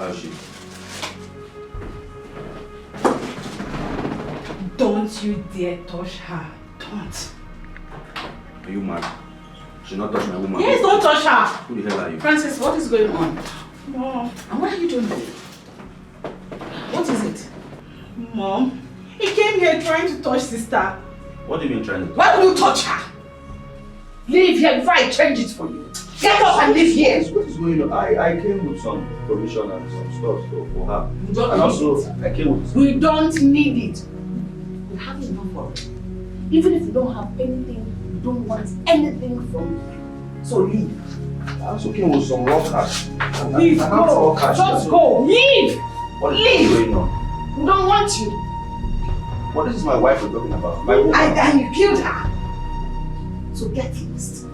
How is she? Don't you dare touch her. Don't. Are you mad? She not touch my woman. Yes, don't touch her. Who the hell are you? Francis, what is going on? Mom. And what are you doing there? What is it? Mom, he came here trying to touch sister. What do you mean trying to? Why would you touch her? Leave here before I change it for you. Get up and leave here. What is going on? I came with some provision and some stuff for her. We don't and need also, it. I came with... We don't need it. We have enough of it. Even if you don't have anything, we don't want anything from you. So leave. I also came with some raw cash. Leave, go. Just go. Leave. What is Leave. going on? We don't want you. What is my wife we're talking about? My woman. And you killed her. So get lost.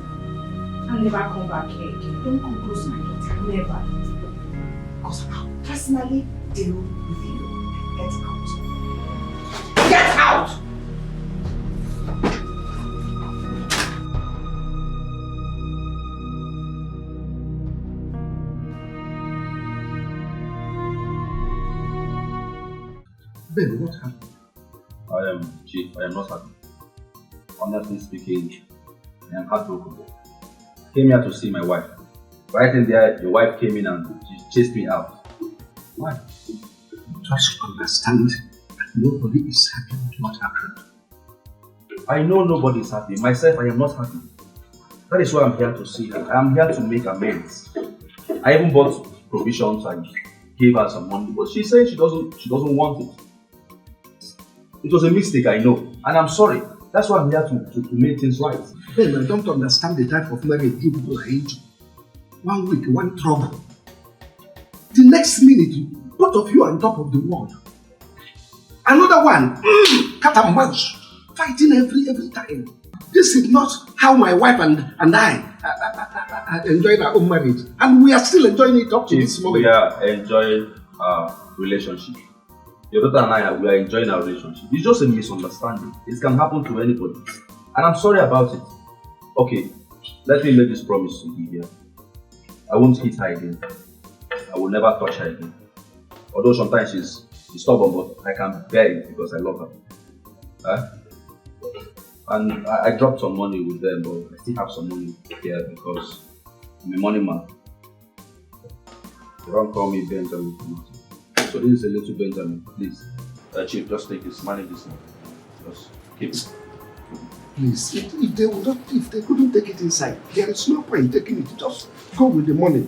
And never come back here again. Don't come close to my daughter. Never. Because I'll personally deal with you. Get out. Get out! Ben, what happened? Chief, I am not happy. Honestly speaking, I am heartbroken. I came here to see my wife. Right in there, your wife came in and she chased me out. Why? Just understand that nobody is happy with what happened. I know nobody is happy. Myself, I am not happy. That is why I'm here to see her. I am here to make amends. I even bought provisions and gave her some money, but she said she doesn't want it. It was a mistake, I know, and I'm sorry. That's why I'm here to make things right. Ben, I don't understand the type of marriage you people are into. 1 week, one trouble. The next minute, both of you are on top of the world. Another one, cat and mouse, fighting every time. This is not how my wife and I enjoyed our own marriage. And we are still enjoying it up to this moment. We are enjoying our relationship. Your daughter and I, we are enjoying our relationship. It's just a misunderstanding. It can happen to anybody. And I'm sorry about it. Okay, let me make this promise to you here. I won't hit her again. I will never touch her again. Although sometimes she's stubborn, but I can bear it because I love her. And I dropped some money with them, but I still have some money here because I'm a money man. They don't call me Benjamin. So this is a little Benjamin, please. Chief, just take this, manage this one. Just keep it. Please, if they couldn't take it inside, there is no point taking it. Just go with the money.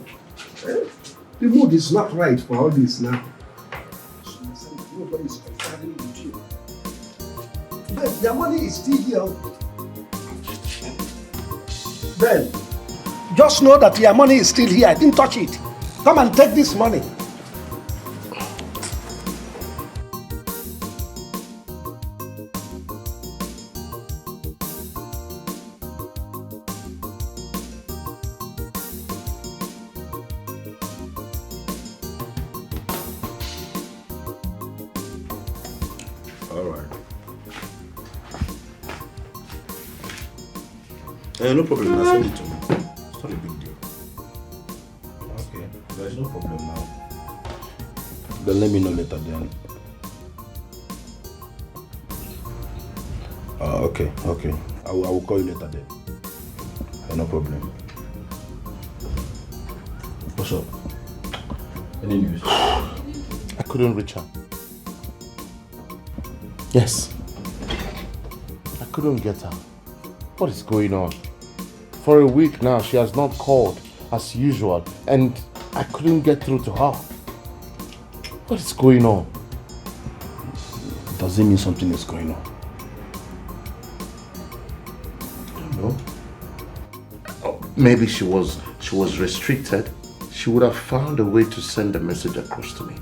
The mood is not right for all this now. Nobody is comparing with you. Ben, your money is still here. Ben, just know that your money is still here. I didn't touch it. Come and take this money. No problem, now send it to me. It's not a big deal. Okay, there's no problem now. Then let me know later then. Okay. I will call you later then. No problem. What's up? Any news? I couldn't reach her. Yes. I couldn't get her. What is going on? For a week now, she has not called as usual, and I couldn't get through to her. What is going on? Does it mean something is going on? I don't know. Oh, maybe she was restricted. She would have found a way to send a message across to me.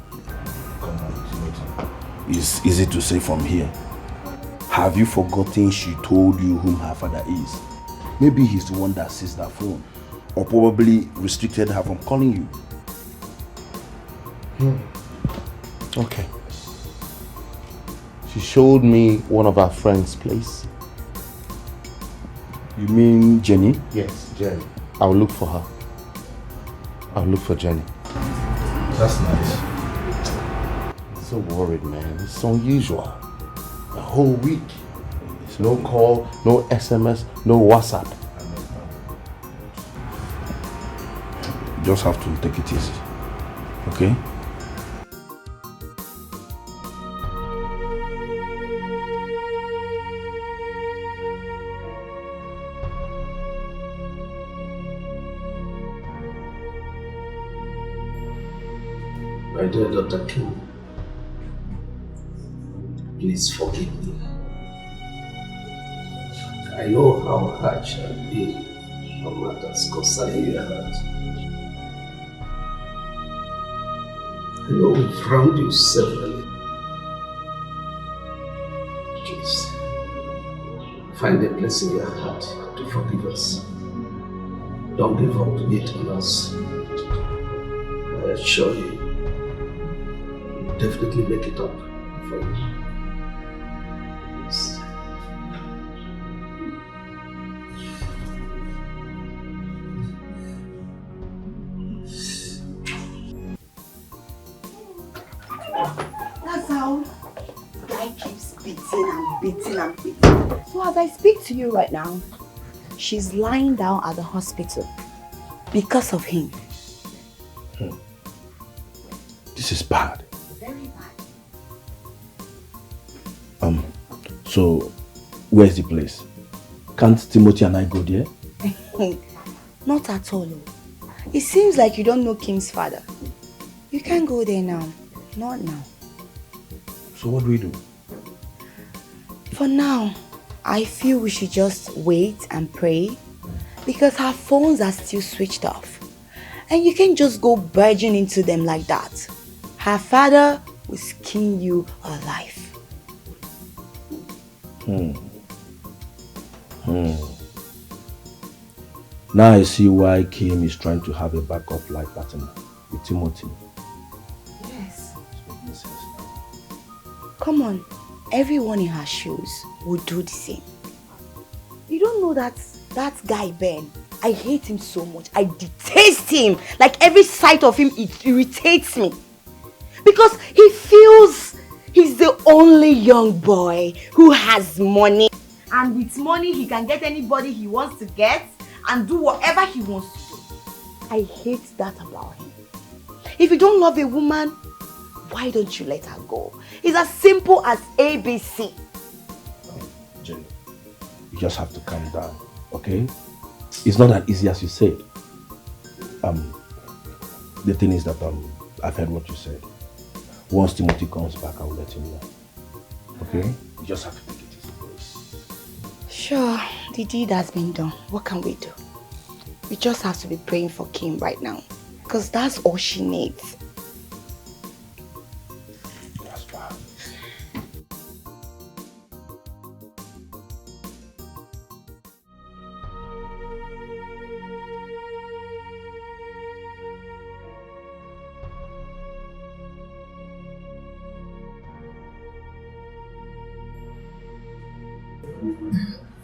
Come on, it's easy to say from here. Have you forgotten she told you whom her father is? Maybe he's the one that sees that phone, or probably restricted her from calling you. Okay. She showed me one of her friend's place. You mean Jenny? Yes, Jenny. I'll look for her. I'll look for Jenny. That's nice. I'm so worried, man. It's unusual. The whole week. No call, no SMS, no WhatsApp. You just have to take it easy. Okay? My dear Dr. Kim, please forgive me. I know how harsh I've been on matters concerning your heart. I know we've wronged you severally. Please, find a place in your heart to forgive us. Don't give up it on us. I assure you, we'll definitely make it up for you. Yes. That's how guy keeps beating and beating and beating. So as I speak to you right now, she's lying down at the hospital because of him. This is bad. Very bad. So where's the place? Can't Timothy and I go there? Not at all. It seems like you don't know Kim's father. You can't go there now. Not now. So what do we do? For now, I feel we should just wait and pray because her phones are still switched off. And you can't just go barging into them like that. Her father will skin you alive. Now I see why Kim is trying to have a backup life partner with Timothy. Yes. Come on, everyone in her shoes would do the same. You don't know that guy Ben, I hate him so much. I detest him. Like every sight of him, it irritates me. Because he feels he's the only young boy who has money. And with money, he can get anybody he wants to get and do whatever he wants to do. I hate that about him. If you don't love a woman, why don't you let her go? It's as simple as ABC. Jenny, you just have to calm down, okay? It's not as easy as you said. The thing is that I've heard what you said. Once Timothy comes back, I will let him know. Okay? You just have to take it easy, please. Sure, the deed has been done. What can we do? We just have to be praying for Kim right now. Because that's all she needs. That's bad.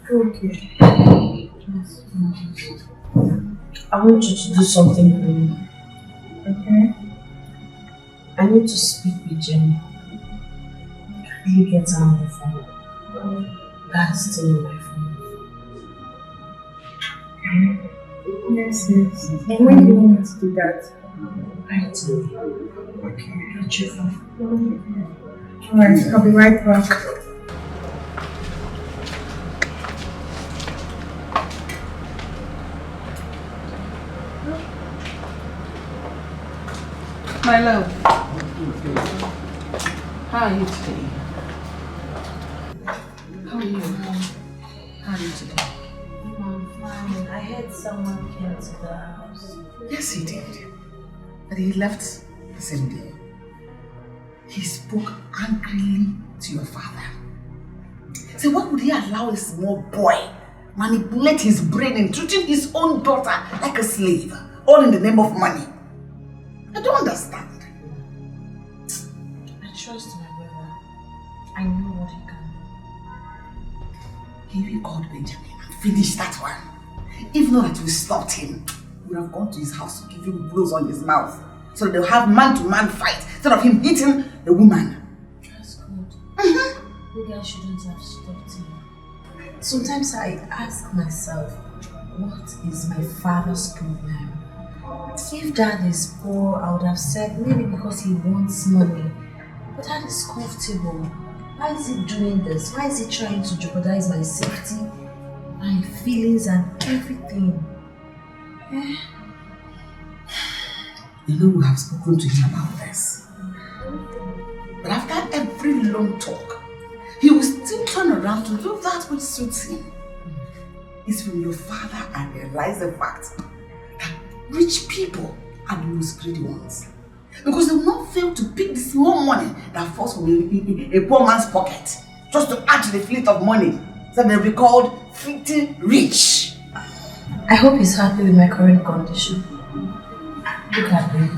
Okay. I want you to do something for me. Okay? I need to speak with Jenny. Can you get her on the phone? That's still on my phone. Yes, yes. And when do you want me to do that? Right away. Okay. Not your phone. Alright, I'll be right back. My love, how are you today? How are you? How are you today? I'm fine. I heard someone came to the house. Yes, he did. But he left the same day. He spoke angrily to your father. So why would he allow a small boy manipulate his brain and treating his own daughter like a slave, all in the name of money? I don't understand. I trust my brother. I know what he can do. He called Benjamin and finished that one. If not that we stopped him, we would have gone to his house to give him blows on his mouth. so they'll have man-to-man fight instead of him hitting the woman. That's good. Maybe I shouldn't have stopped him. Sometimes I ask myself, what is my father's problem? If dad is poor, I would have said maybe because he wants money. But dad is comfortable. Why is he doing this? Why is he trying to jeopardize my safety, my feelings and everything? You know, we have spoken to him about this. But after every long talk, he will still turn around to do that which suits him. It's when your father and realize the fact that rich people are the most greedy ones. Because they will not fail to pick the small money that falls from a poor man's pocket just to add to the fleet of money so they'll be called filthy rich. I hope he's happy with my current condition. Look at me.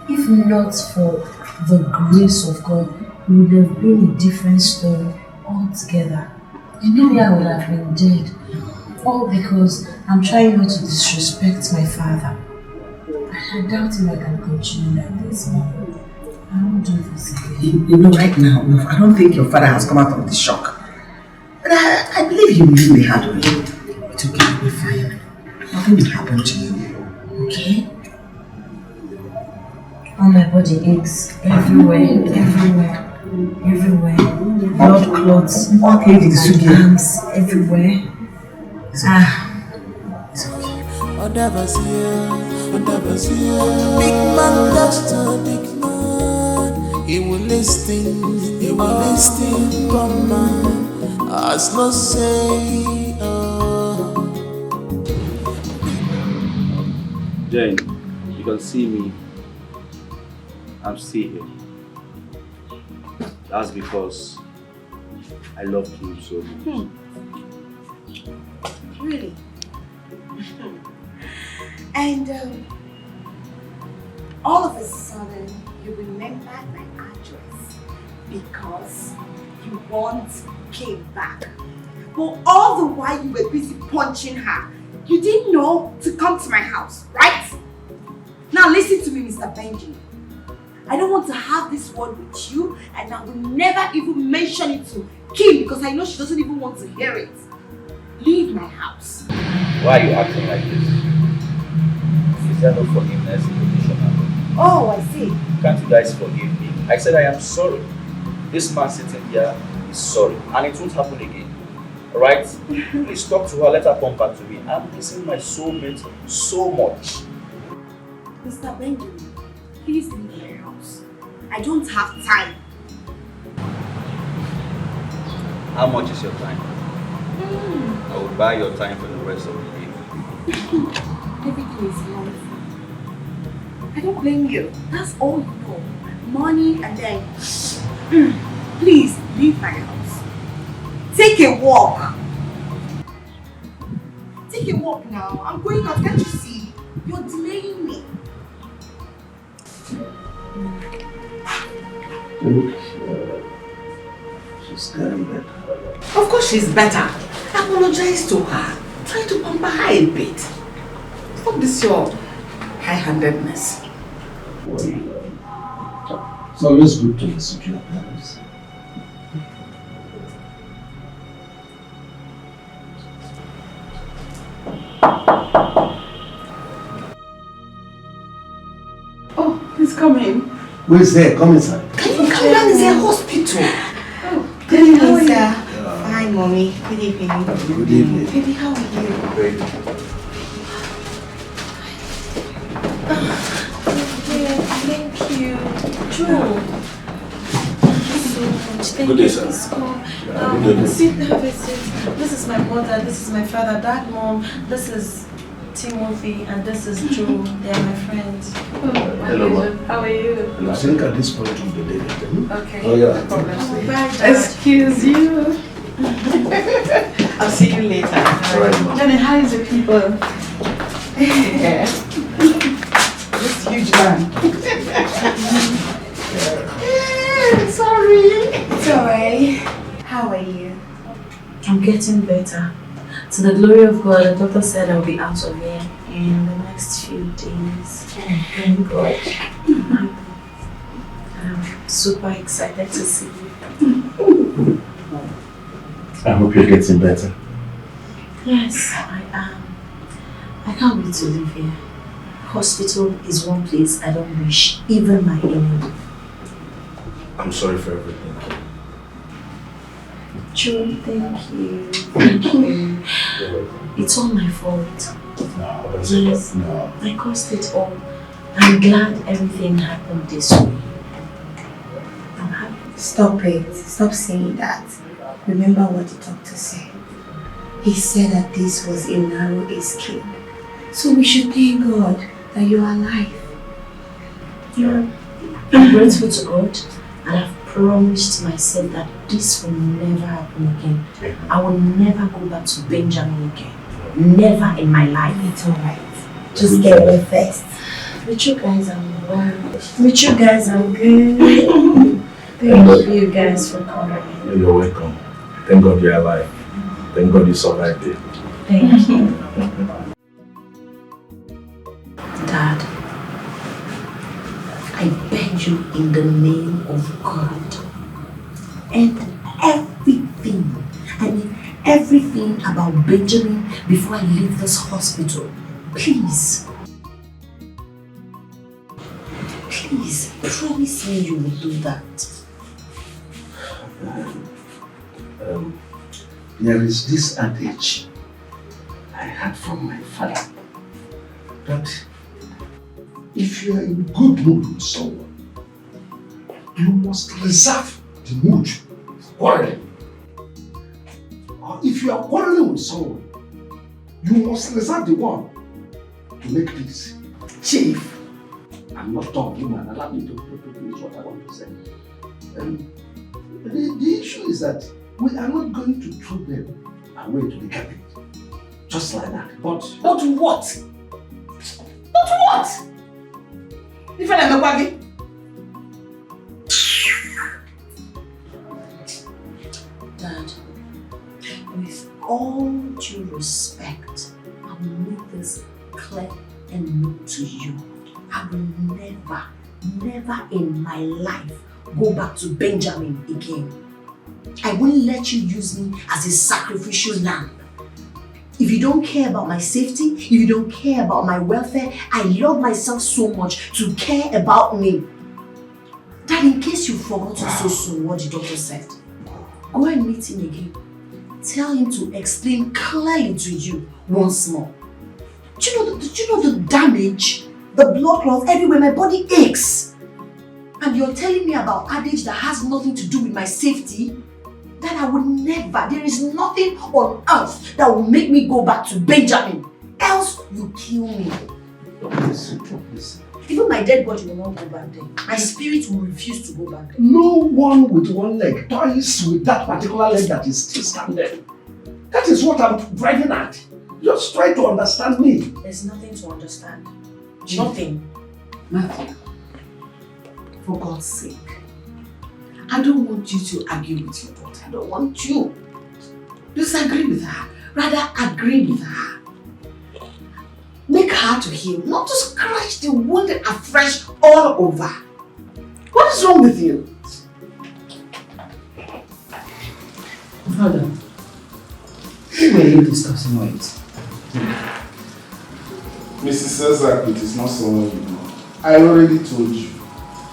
If not for the grace of God, it would have been a different story altogether. Maybe I would have been dead. All because I'm trying not to disrespect my father. I doubt if I can continue like this, Mom. I won't do this again. You know, right now, I don't think your father has come out of the shock. But I believe he will leave the hard way. It's okay, you'll be fine. Nothing will happen to you. Okay? All my body aches everywhere. Blood clots, all arms everywhere. It's okay. Big man, just a big man. He will listen, come man. As no say, Jane, you can see me. I'm still here. That's because I love you so much. Really? And all of a sudden, you remembered my address because you once came back. But all the while you were busy punching her, you didn't know to come to my house, right? Now listen to me, Mr. Benjamin. I don't want to have this word with you, and I will never even mention it to Kim because I know she doesn't even want to hear it. Leave my house. Why are you acting like this? Is there no forgiveness in the dictionary? Oh, I see. Can't you guys forgive me? I said I am sorry. This man sitting here is sorry, and it won't happen again. Alright? Please talk to her, let her come back to me. I'm missing my soulmate so much. Mr. Benjamin, please leave my house. I don't have time. How much is your time? I will buy your time for the rest of the day. Everything is wrong. I don't blame you. That's all you know. Money and then... Please, leave my house. Take a walk. Take a walk now. I'm going out. Can't you see? You're delaying me. She's getting better. Of course she's better. Apologize to her. Try to pamper her a bit. Stop this your high-handedness. It's always good to listen to your parents. Oh, please come in. Who is there? Come inside. Can you come down? It's a hospital. Oh, good evening, sir. Hi, Mommy. Good evening. Good evening. Baby, how are you? Great. Thank you. Joe. Thank you so much. Thank Good day, you. sir. Please come. Good day. Sit, have a seat. This is my mother, this is my father, dad, mom, this is Timothy, and this is Joe. They are my friends. Hello, ma. How are you? And I think at this point we'll be late. Okay. Oh, yeah. No problem. Bye, Dad. Excuse you. I'll see you later. All right, ma. Johnny, how is the people? Yeah. This huge man. Sorry. It's alright. How are you? I'm getting better. To the glory of God, the doctor said I'll be out of here in the next few days. Thank God. I'm super excited to see you. I hope you're getting better. Yes, I am. I can't wait to live here. Hospital is one place I don't wish even my enemy. I'm sorry for everything. Joe, thank you. Thank you. It's all my fault. No, that's Yes, no. I caused it all. I'm glad everything happened this way. I'm happy. Stop it. Stop saying that. Remember what the doctor said. He said that this was a narrow escape. So we should thank God that you are alive. Yeah. I'm grateful to God, and I've promised myself that this will never happen again. I will never go back to Benjamin again. Never in my life. It's alright. Just get well first. With you guys, I'm well. With you guys, I'm good. Thank you guys for coming. You're welcome. Thank God you're alive. Thank God you survived it. Thank you. Dad, I beg you in the name of God, and everything about Benjamin before I leave this hospital, please promise me you will do that. There is this adage I had from my father that if you are in good mood with someone, you must reserve the mood for quarreling. Or if you are quarreling with someone, you must reserve the one to make peace. Chief, I'm not talking, man. Allow me to finish what I want to say. The issue is that we are not going to throw them away to the garbage. Just like that. But But what? But what? If I am a Dad, with all due respect, I will make this clear and known to you. I will never in my life go back to Benjamin again. I won't let you use me as a sacrificial lamb. If you don't care about my safety, if you don't care about my welfare, I love myself so much to care about me. Dad, in case you've forgotten so soon what the doctor said, go and meet him again. Tell him to explain clearly to you once more. Do you know the damage, the blood clots everywhere, my body aches. And you're telling me about adage that has nothing to do with my safety? That I would never, there is nothing on earth that will make me go back to Benjamin. Else you kill me. listen. Even my dead body will not go back there. My spirit will refuse to go back there. No one with one leg toys with that particular leg that is still standing. That is what I'm driving at. Just try to understand me. There's nothing to understand. Nothing. Matthew, for God's sake, I don't want you to argue with your daughter. I don't want you to disagree with her. Rather, agree with her. Make her to heal, not to scratch the wound afresh all over. What is wrong with you? Father, who were you discussing with? Mrs. Cesar, it is not someone you know. I already told you,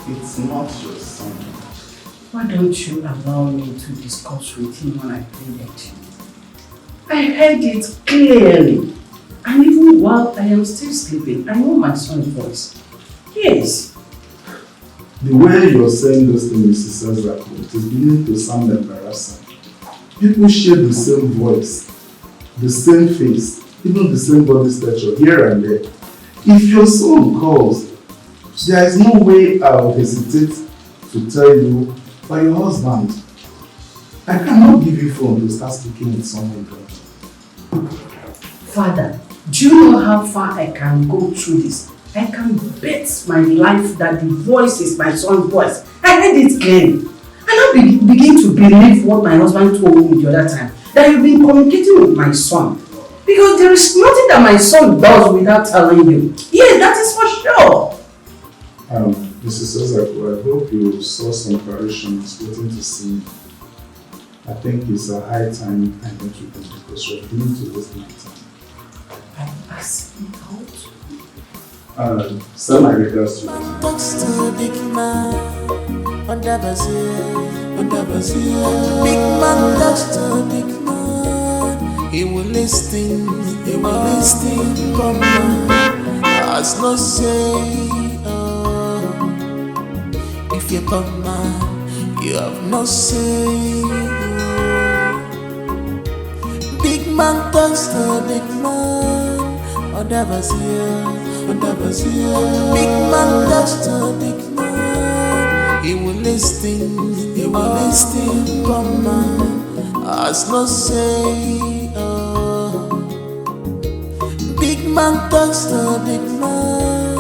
it's not your son. Why don't you allow me to discuss with him when I pleaded to you? I heard it clearly. And even while I am still sleeping, I know my son's voice. Yes. The way you're saying those things, Mrs. Cesar, it is beginning to sound embarrassing. People share the same voice, the same face, even the same body stature here and there. If your son calls, there is no way I will hesitate to tell you by your husband. I cannot give you phone to start speaking with someone else. Father, do you know how far I can go through this? I can bet my life that the voice is my son's voice. I heard it clearly. And I begin to believe what my husband told me the other time, that you've been communicating with my son. Because there is nothing that my son does without telling you. Yes, that is for sure. Mrs. Ozaku, I hope you saw some parishioners waiting to see me. I think it's a high time I met with them because you're beginning to waste my time. I'm passing out. Send my regards to you. Talks to a big man under Brazil. Big man talks to a big man. He will listen, come on. As no say, if you come man, you have no say. Big man talks to a big man under Brazil. Big man talks to a big man. He will listen, come on. As no say, big man talks to a big man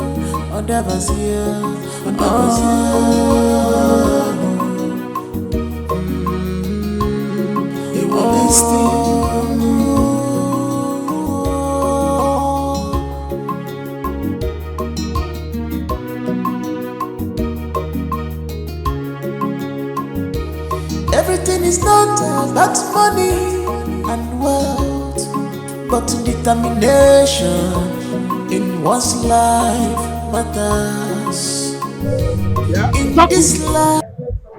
under Brazil. He will listen. Everything is not about money and wealth, but determination in one's life matters. Yeah. In this life.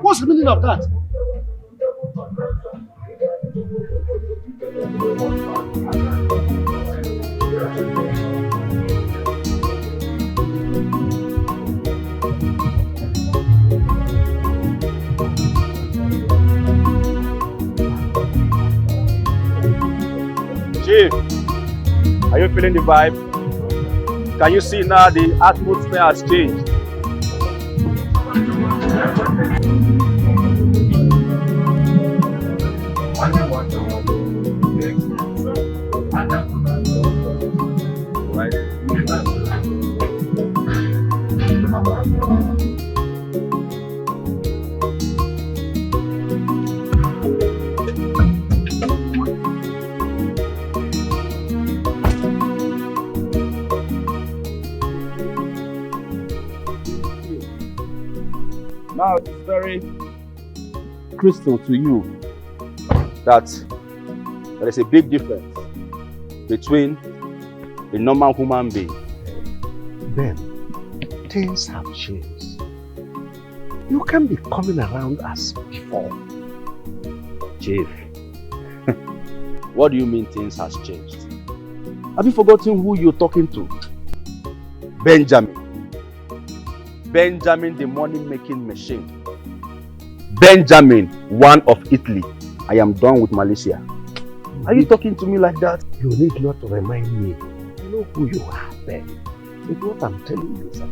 What's the meaning of that? Chief, are you feeling the vibe? Can you see now the atmosphere has changed? Now it's very crystal to you that there is a big difference between a normal human being. Ben, things have changed. You can't be coming around as before. Chief, what do you mean things has changed? Have you forgotten who you're talking to? Benjamin. Benjamin, the money-making machine. Benjamin, one of Italy. I am done with Malaysia. Are you talking to me like that? You need not to remind me. I know who you are, Ben. But what I'm telling you is that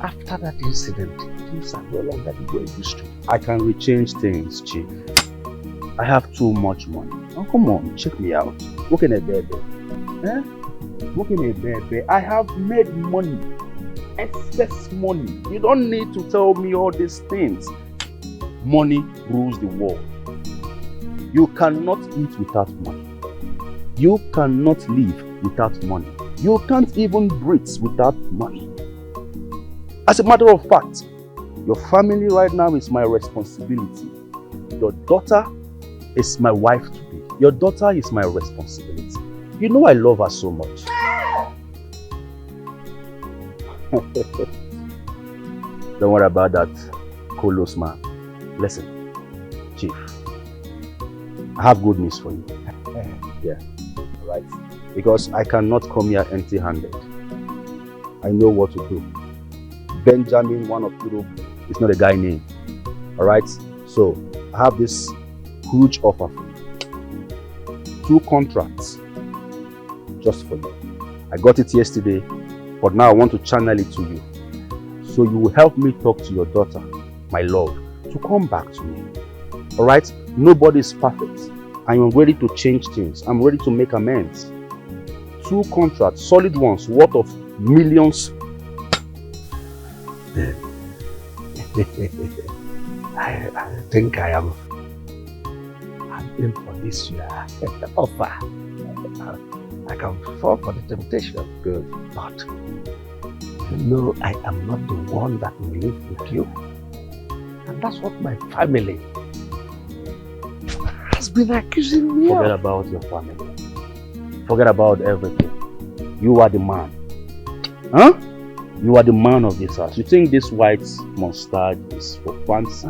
after that incident, things are no longer the way it used to. I can rechange things, Chief. I have too much money. Oh, come on, check me out. Work in a bed. Work in a bed. I have made money. Excess money. You don't need to tell me all these things. Money rules the world. You cannot eat without money. You cannot live without money. You can't even breathe without money. As a matter of fact, your family right now is my responsibility. Your daughter is my wife to be. Your daughter is my responsibility. You know I love her so much. Don't worry about that, Kolos man. Listen, Chief, I have good news for you. Yeah, right. Because I cannot come here empty-handed. I know what to do. Benjamin, one of Europe, is not a guy name. Alright? So, I have this huge offer for you. 2 contracts. Just for you. I got it yesterday, but now I want to channel it to you. So you will help me talk to your daughter, my love, to come back to me. Alright? Nobody is perfect. I am ready to change things. I'm ready to make amends. 2 contracts, solid ones, worth of millions. I think I am in for this year offer. I can fall for the temptation. Good. But You know, I am not the one that will live with you. And that's what my family has been accusing me Forget of. about your family. Forget about everything. You are the man. Huh? You are the man of this house. You think this white mustache is for fancy?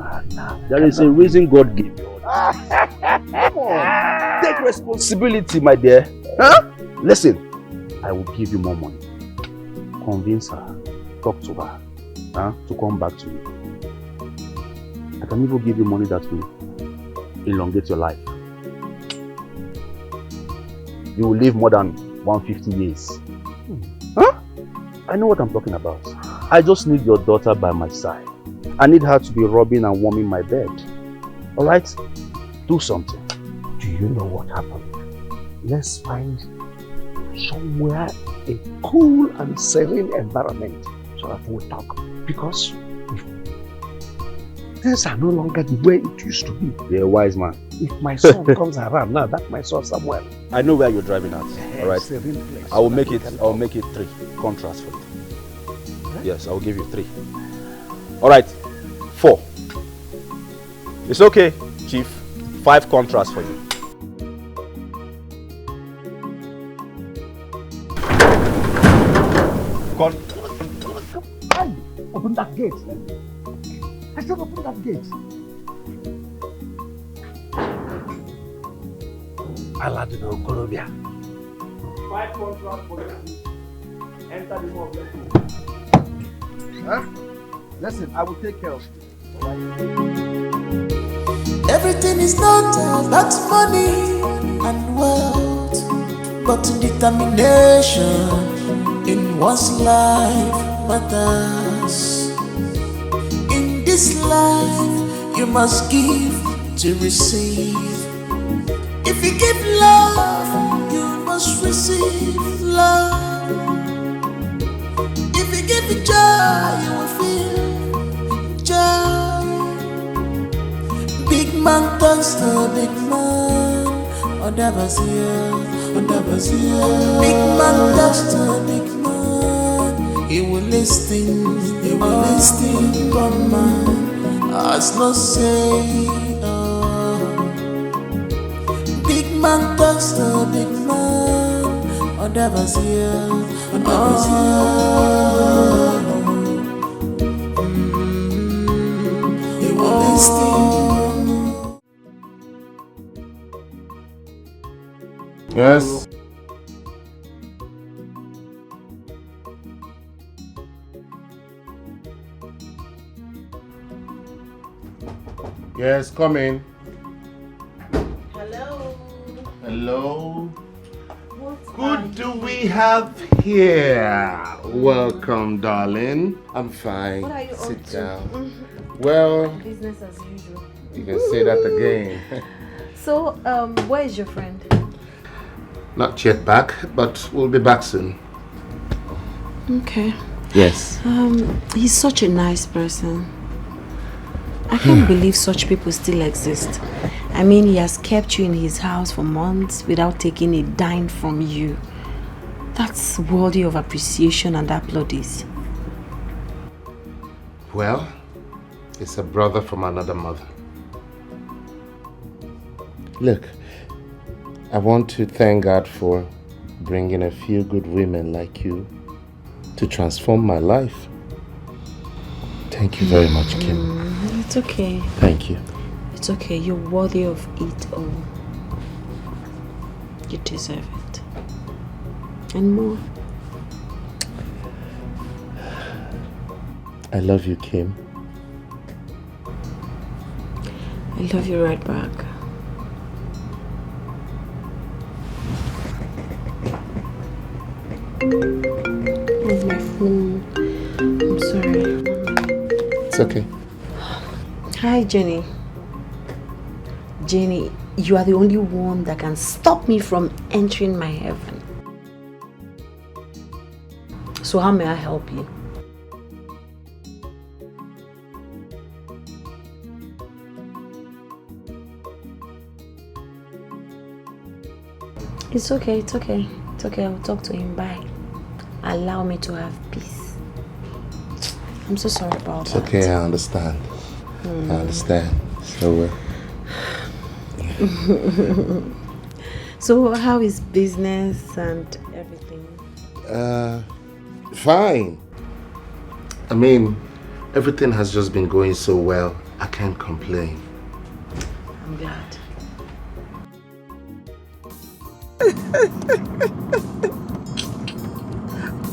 There is a reason God gave you all this. Come on. Take responsibility, my dear. Huh? Listen, I will give you more money. Convince her. Talk to her. Huh? To come back to you. I can even give you money that will elongate your life. You will live more than 150 years. Huh? I know what I'm talking about. I just need your daughter by my side. I need her to be rubbing and warming my bed. Alright? Do something. Do you know what happened? Let's find somewhere a cool and serene environment so that we'll talk. Because things are no longer the way it used to be. You're a wise man. If my son comes around now, that's my son somewhere. I know where you're driving at. Alright? Serene place. I will make it 3 contracts for you. Yes, I will give you 3. Alright, 4. It's okay, Chief. 5 contracts for you. Open that gate. I said open that gate. Aladino Colombia. 5 contracts for you. Enter the mall. Huh? Listen, I will take care of you. Everything is not about money and wealth, but determination in one's life matters. In this life, you must give to receive. If you give love, you must receive love. If you give it joy, you will feel joy. Big man turns to big man. Big man turns to big man. He will listen, but man has no say. Big man turns to big man. He will listen. Yes. Yes, come in. Hello. Hello. Who do we have here? Welcome, darling. I'm fine. What are you Sit up to? down. Well, Business as usual. you can say that again. So, where is your friend? Not yet back, but we'll be back soon. Okay. Yes. He's such a nice person. I can't believe such people still exist. I mean, he has kept you in his house for months without taking a dime from you. That's worthy of appreciation and applaudis. Well, it's a brother from another mother. Look, I want to thank God for bringing a few good women like you to transform my life. Thank you very much, Kim. It's okay. Thank you. It's okay. You're worthy of it all. You deserve it. And more. I love you, Kim. I love you right back. Where's my phone? I'm sorry. It's okay. Hi, Jenny. Jenny, you are the only one that can stop me from entering my heaven. So how may I help you? It's okay, it's okay. It's okay, I'll talk to him. Bye. Allow me to have peace. I'm so sorry about It's that. okay, I understand. I understand. So, So how is business and everything? fine. I mean, everything has just been going so well. I can't complain. I'm glad.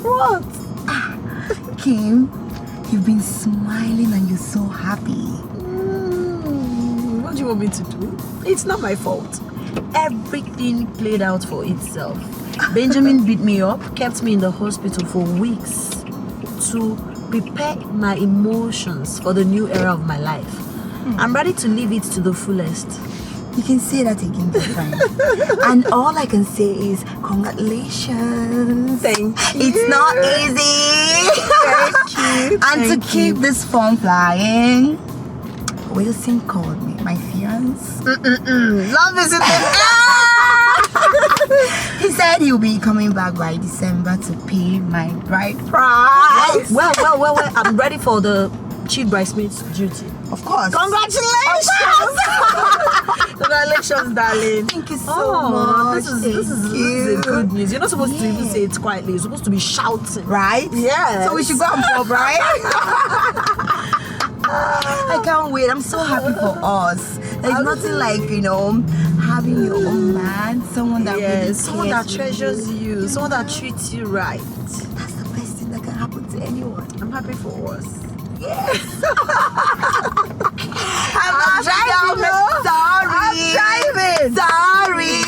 What? Kim, you've been smiling and you're so happy. What do you want me to do? It's not my fault. Everything played out for itself. Benjamin beat me up, kept me in the hospital for weeks to prepare my emotions for the new era of my life. I'm ready to live it to the fullest. You can say that again, my friend. And all I can say is congratulations. Thank you. It's not easy. Thank you. And to keep this phone flying, Wilson called me, my fiance. Love is in the He said he'll be coming back by December to pay my bride price. Well, I'm ready for the chief bridesmaid's duty. Of course. Congratulations! Congratulations, darling. Thank you so much. This is a good news. You're not supposed to even say it quietly. You're supposed to be shouting. Right? Yeah. So we should go and pop, right? I can't wait. I'm so happy for us. There's nothing like, having your own man, someone that really someone that treasures you, someone that treats you right. That's the best thing that can happen to anyone. I'm happy for us. Yes. I'm driving. Sorry.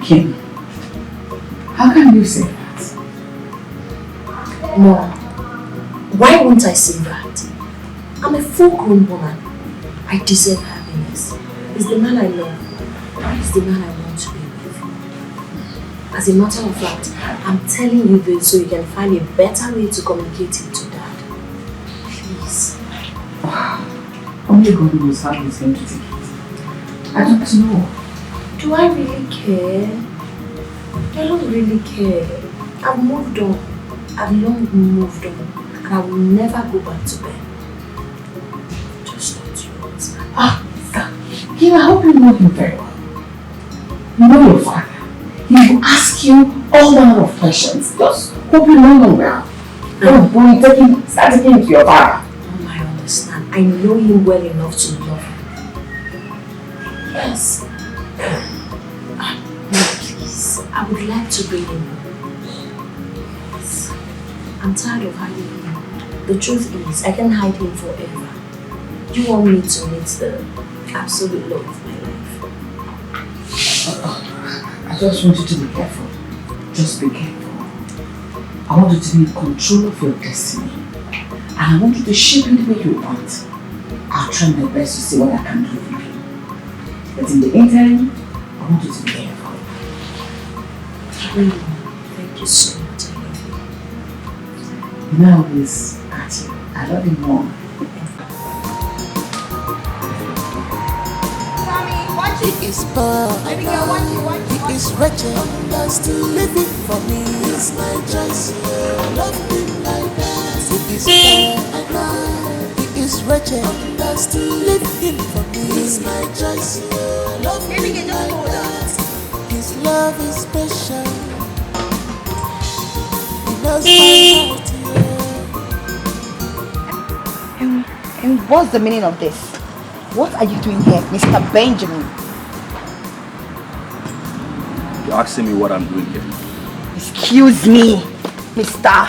Kim, how can you say that? Mom, why won't I say that? I'm a full-grown woman. I deserve happiness. He's the man I love. He's the man I want to be with. As a matter of fact, I'm telling you this so you can find a better way to communicate it to Dad. Please. Only God knows how he's going to take it. I don't know. Do I really care? I don't really care. I've moved on. I've long moved on. And I will never go back to bed. Just not yours. Kim, I hope you know him very well. You know your father. He will ask you all manner of questions. Just hope you know him well. Don't go start taking to your father. I understand. I know him well enough to love him. Yes. No, please. I would like to bring him home. Yes. I'm tired of hiding him. The truth is, I can't hide him forever. You want me to meet the absolute love of my life. I just want you to be careful. Just be careful. I want you to be in control of your destiny. And I want you to shape it the way you want. I'll try my best to see what I can do for you. But in the interim, I want you to be careful. Thank you so much. I love you. You know, I always at you. I love you more. He is poor, he is wretched, still living for me. It's my choice, love me like that. He is poor, he is wretched, still living for me. It's my choice, love me like that. His love is special. He knows my heart, And what's the meaning of this? What are you doing here, Mr. Benjamin? You're asking me what I'm doing here. Excuse me, mister.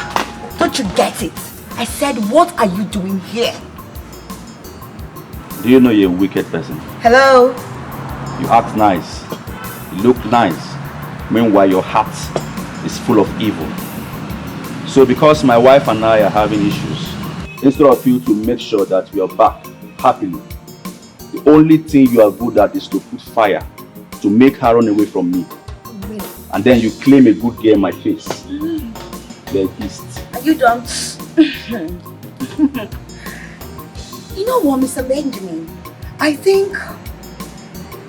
Don't you get it? I said, what are you doing here? Do you know you're a wicked person? Hello? You act nice. You look nice. Meanwhile, your heart is full of evil. So because my wife and I are having issues, instead of you to make sure that we are back happily, the only thing you are good at is to put fire to make her run away from me. And then you claim a good girl in my face. You're a beast. Are you done? You know what, Mr. Benjamin? I think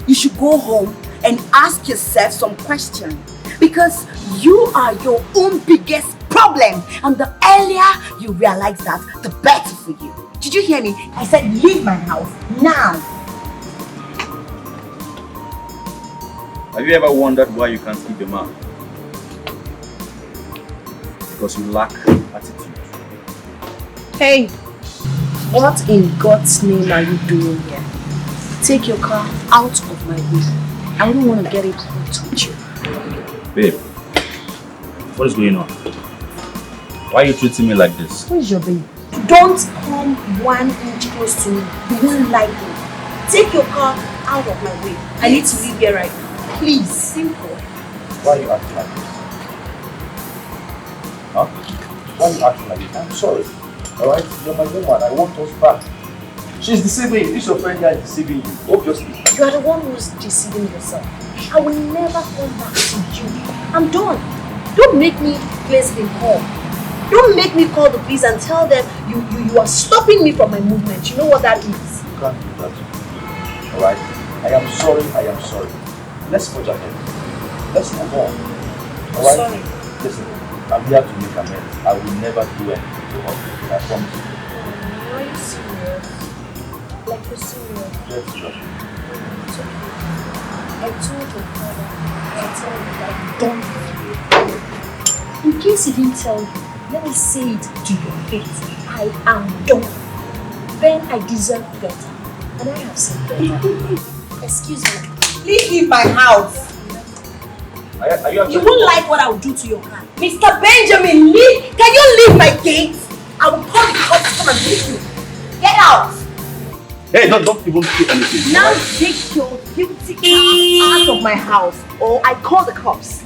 you should go home and ask yourself some questions. Because you are your own biggest problem. And the earlier you realize that, the better for you. Did you hear me? I said leave my house now. Have you ever wondered why you can't keep a man? Because you lack attitude. Hey, what in God's name are you doing here? Take your car out of my way. I don't want to get it hot with you. Babe, what is going on? Why are you treating me like this? Who is your babe? Don't come 1 inch close to me. You won't like me. Take your car out of my way. I need to leave here right now. Please, simple. Why are you acting like this? Huh? Why are you acting like this? I'm sorry. Alright? You're my woman. I want us back. She's deceiving you. This your friend guy is deceiving you. Obviously. You are the one who's deceiving yourself. I will never come back to you. I'm done. Don't make me place the call. Don't make me call the police and tell them you are stopping me from my movement. You know what that is? You can't do that. Alright? I am sorry. Let's forge ahead. Let's move on. Alright? Sorry. Listen, I'm here to make amends. I will never do anything to hurt you. I promise you. Are you serious? Like you're serious? Yes, sure. It's okay. I told your father to tell you that I'm done with you. In case he didn't tell you, let me say it to your face. I am done. Then I deserve better. And I have said better. Excuse me. Please leave my house. Are You won't like what I will do to your car. Mr. Benjamin, leave. Can you leave my gate? I will call the cops to come and leave you. Get out. Hey, don't even say anything. Now take your guilty car out of my house or I call the cops.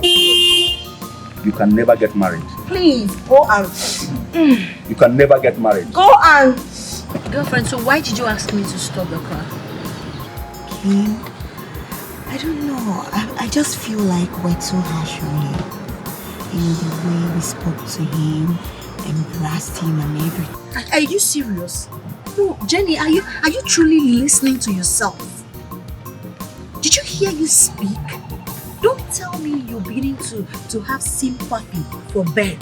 You can never get married. Please, go and... You can never get married. Go and... Girlfriend, so why did you ask me to stop the car? Kim, I don't know. I just feel like we're too harsh on him. You know, the way we spoke to him, embraced him and everything. Are you serious? No, Jenny, are you truly listening to yourself? Did you hear you speak? Don't tell me you're beginning to have sympathy for Ben.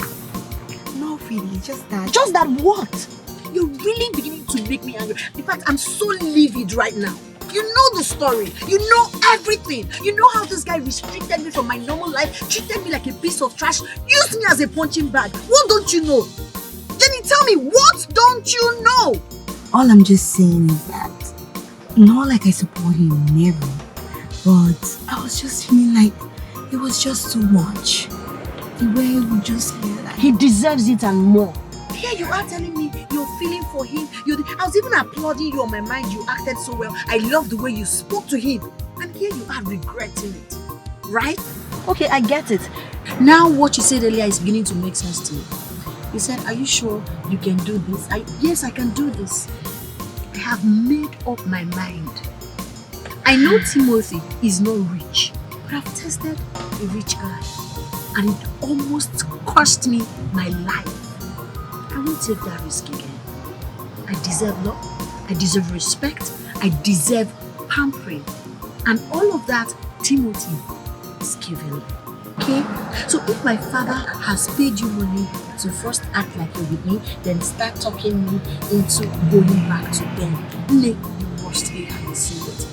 Not really, just that. Just that what? You're really beginning to make me angry. In fact, I'm so livid right now. You know the story. You know everything. You know how this guy restricted me from my normal life, treated me like a piece of trash, used me as a punching bag. What don't you know? Jenny, tell me, what don't you know? All I'm just saying is that, not like I support him, never. But I was just feeling like it was just too much. The way he would just feel like... He deserves it and more. Here you are telling me you're feeling for him. I was even applauding you on my mind. You acted so well. I love the way you spoke to him. And here you are regretting it. Right? Okay, I get it. Now what you said earlier is beginning to make sense to me. You said, are you sure you can do this? Yes, I can do this. I have made up my mind. I know Timothy is not rich, but I've tested a rich guy. And it almost cost me my life. I won't take that risk again. I deserve love, I deserve respect, I deserve pampering. And all of that, Timothy is giving me. Okay? So if my father has paid you money to first act like you're with me, then start talking me into going back to Ben, you must be see it.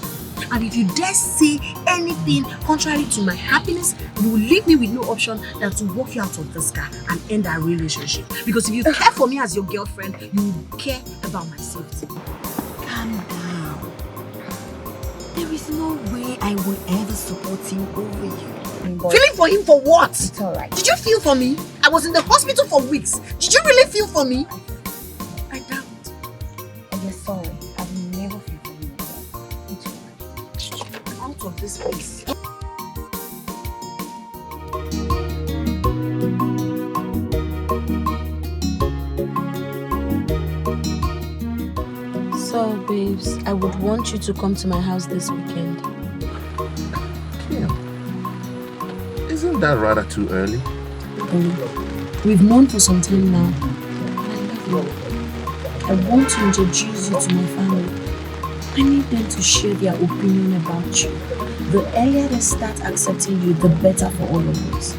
And if you dare say anything contrary to my happiness, you will leave me with no option than to walk you out of this car and end our relationship. Because if you care for me as your girlfriend, you will care about my safety. Calm down. There is no way I would ever support him over you. Feeling for him for what? It's alright. Did you feel for me? I was in the hospital for weeks. Did you really feel for me? I doubt. I'm sorry. I will never feel for you again. It's alright. I'm out of this place. So, babes, I would want you to come to my house this weekend. Isn't that rather too early? We've known for some time now. I want to introduce you to my family. I need them to share their opinion about you. The earlier they start accepting you, the better for all of us.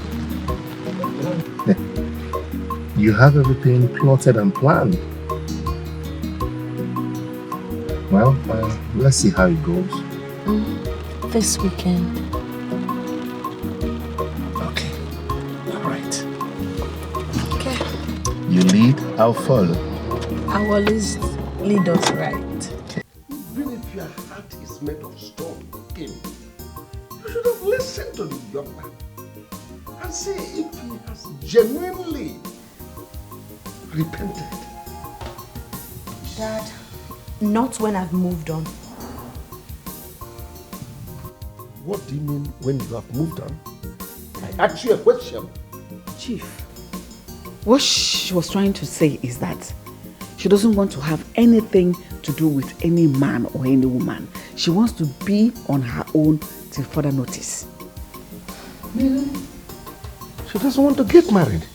you have everything plotted and planned. Well, let's see how it goes. This weekend. Okay. All right. Okay. You lead, I'll follow. I will always lead us right. Even if your heart is made of stone, Kim, you should have listened to the young man and see if he has genuinely repented. Dad, not when I've moved on. What do you mean when you have moved on? I asked you a question. Chief, what she was trying to say is that she doesn't want to have anything to do with any man or any woman. She wants to be on her own till further notice. Really? She doesn't want to get married?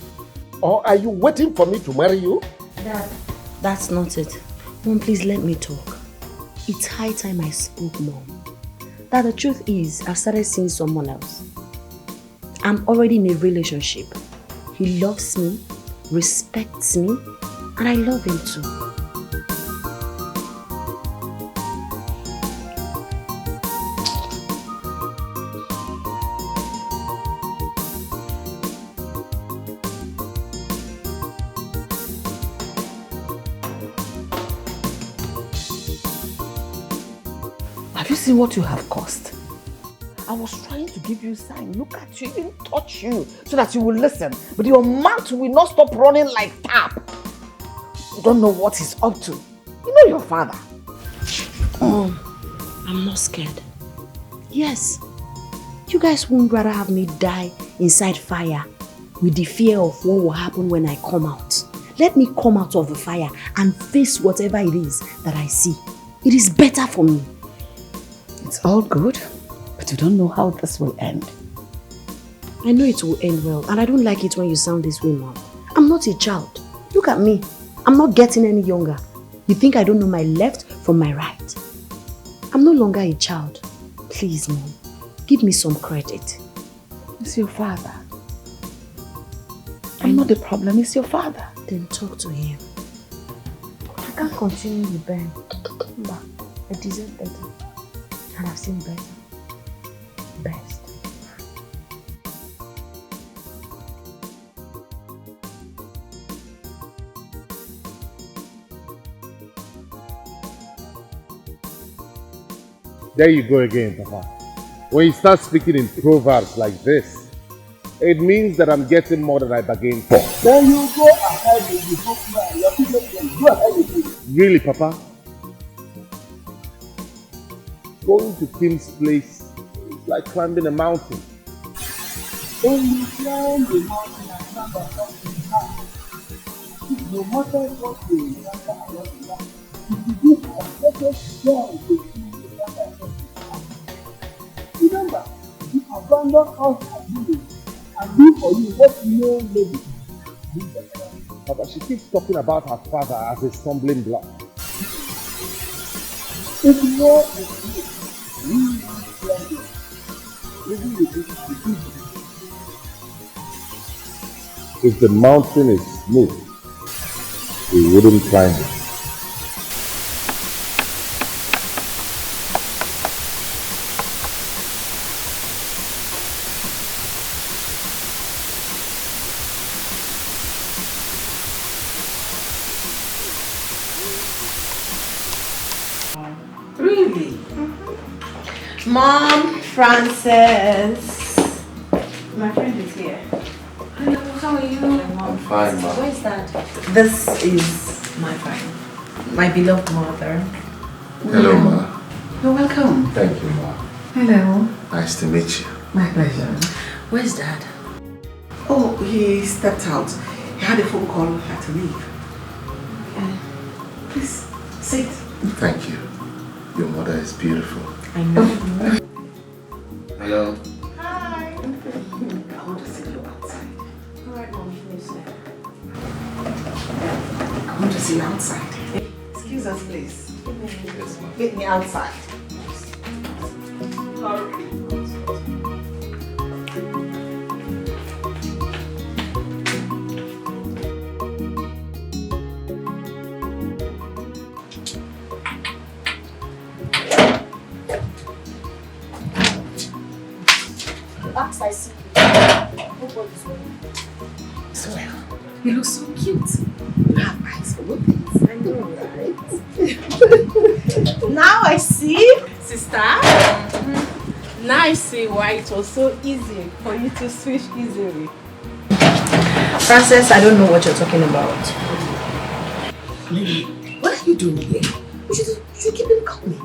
Or are you waiting for me to marry you? Dad, that's not it. Mom, please let me talk. It's high time I spoke, Mom. That the truth is, I've started seeing someone else. I'm already in a relationship. He loves me, respects me, and I love him too. Have you seen what you have caused? I was trying to give you a sign. Look at you, even touch you, so that you will listen. But your mouth will not stop running like tap. You don't know what he's up to. You know your father. Mom, I'm not scared. Yes, you guys won't rather have me die inside fire with the fear of what will happen when I come out. Let me come out of the fire and face whatever it is that I see. It is better for me. It's all good, but you don't know how this will end. I know it will end well, and I don't like it when you sound this way, Mom. I'm not a child. Look at me. I'm not getting any younger. You think I don't know my left from my right? I'm no longer a child. Please, Mom, give me some credit. It's your father. I'm not the problem, it's your father. Then talk to him. I can't continue with Ben. But I deserve better. And I've seen better. Best. There you go again, Papa. When you start speaking in proverbs like this, it means that I'm getting more than I bargained for. Then you go ahead with the book man. Your people go ahead with it. Really, Papa? Going to Kim's place is like climbing a mountain. When you climb the mountain and stand up to the top, no matter what you encounter along the way, if you give a perfect joy to see the encounter, remember, you abandon us and you and do for you what no lady. Papa, she keeps talking about her father as a stumbling block. It's more than you. We are living with it. If the mountain is smooth, we wouldn't climb it. Really? Mom, Frances. My friend is here. Hello, how are you? I'm fine, Mom. Where's that? This is my friend. My beloved mother. Hello, Ma. You're welcome. Thank you, Ma. Hello. Nice to meet you. My pleasure. Where's Dad? Oh, he stepped out. He had a phone call, had to leave. Please, sit. Thank you. Your mother is beautiful. I know. Hello. Hi. I want to see you outside. Alright, Mom, please. I want to see you outside. Excuse us, please. Yes, Ma. Meet me outside. last I see you, nobody's wearing. So you look so cute. You have eyes for good things. I know, right? Now I see, sister. Now I see why it was so easy for you to switch easily. Frances, I don't know what you're talking about. Lily, what are you doing here? You should keep him company.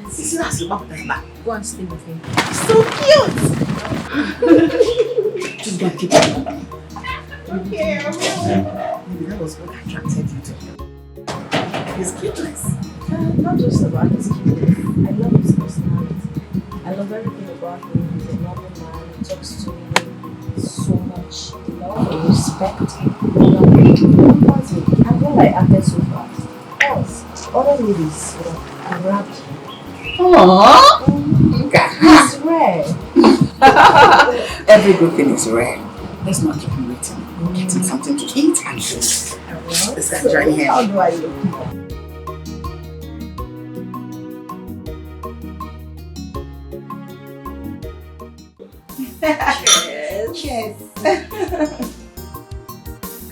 This is not about that back. Go and stay with him. So cute! Just go and keep him company. Okay, I will. Maybe that was what attracted you to him. His cuteness. Not just about his cuteness. I love his personality. I love everything about him. He's a normal man. He talks to me so much. Love and respect. I feel like acted so fast. Else, other ladies would have grabbed him. Aww! He's rare. Every good thing is rare. Let's not keep him waiting. Get him something to eat and drink. Let's get join here. How do I look? Cheers.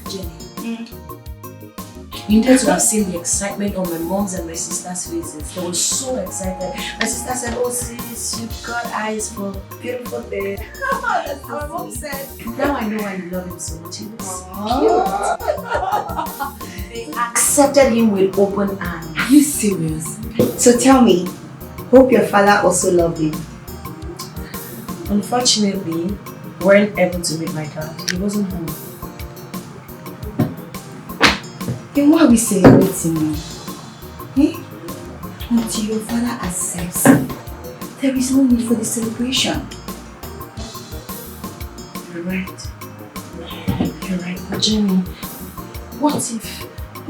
Jenny. You needed to have seen the excitement on my mom's and my sister's faces. They were so excited. My sister said, "Oh sis, you've got eyes for beautiful things." That's what my mom said. Now I know why you love him so much. He was cute. They accepted him with open arms. Are you serious? So tell me, hope your father also loved him. Unfortunately, we weren't able to meet my dad. He wasn't home. Then why are we celebrating now? Eh? Until your father accepts him, there is no need for the celebration. You're right. You're right. But Jenny, what if...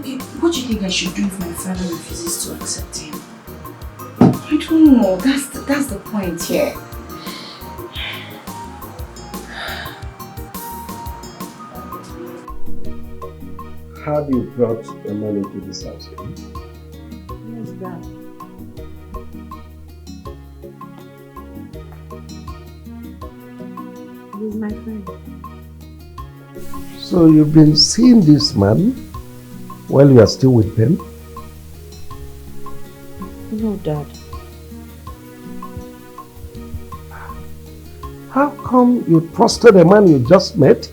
Okay, what do you think I should do if my father refuses to accept him? I don't know. That's the point here. Have you brought the money to this house? Who's that? He's my friend. So you've been seeing this man while you are still with them? No, Dad. How come you trusted a man you just met?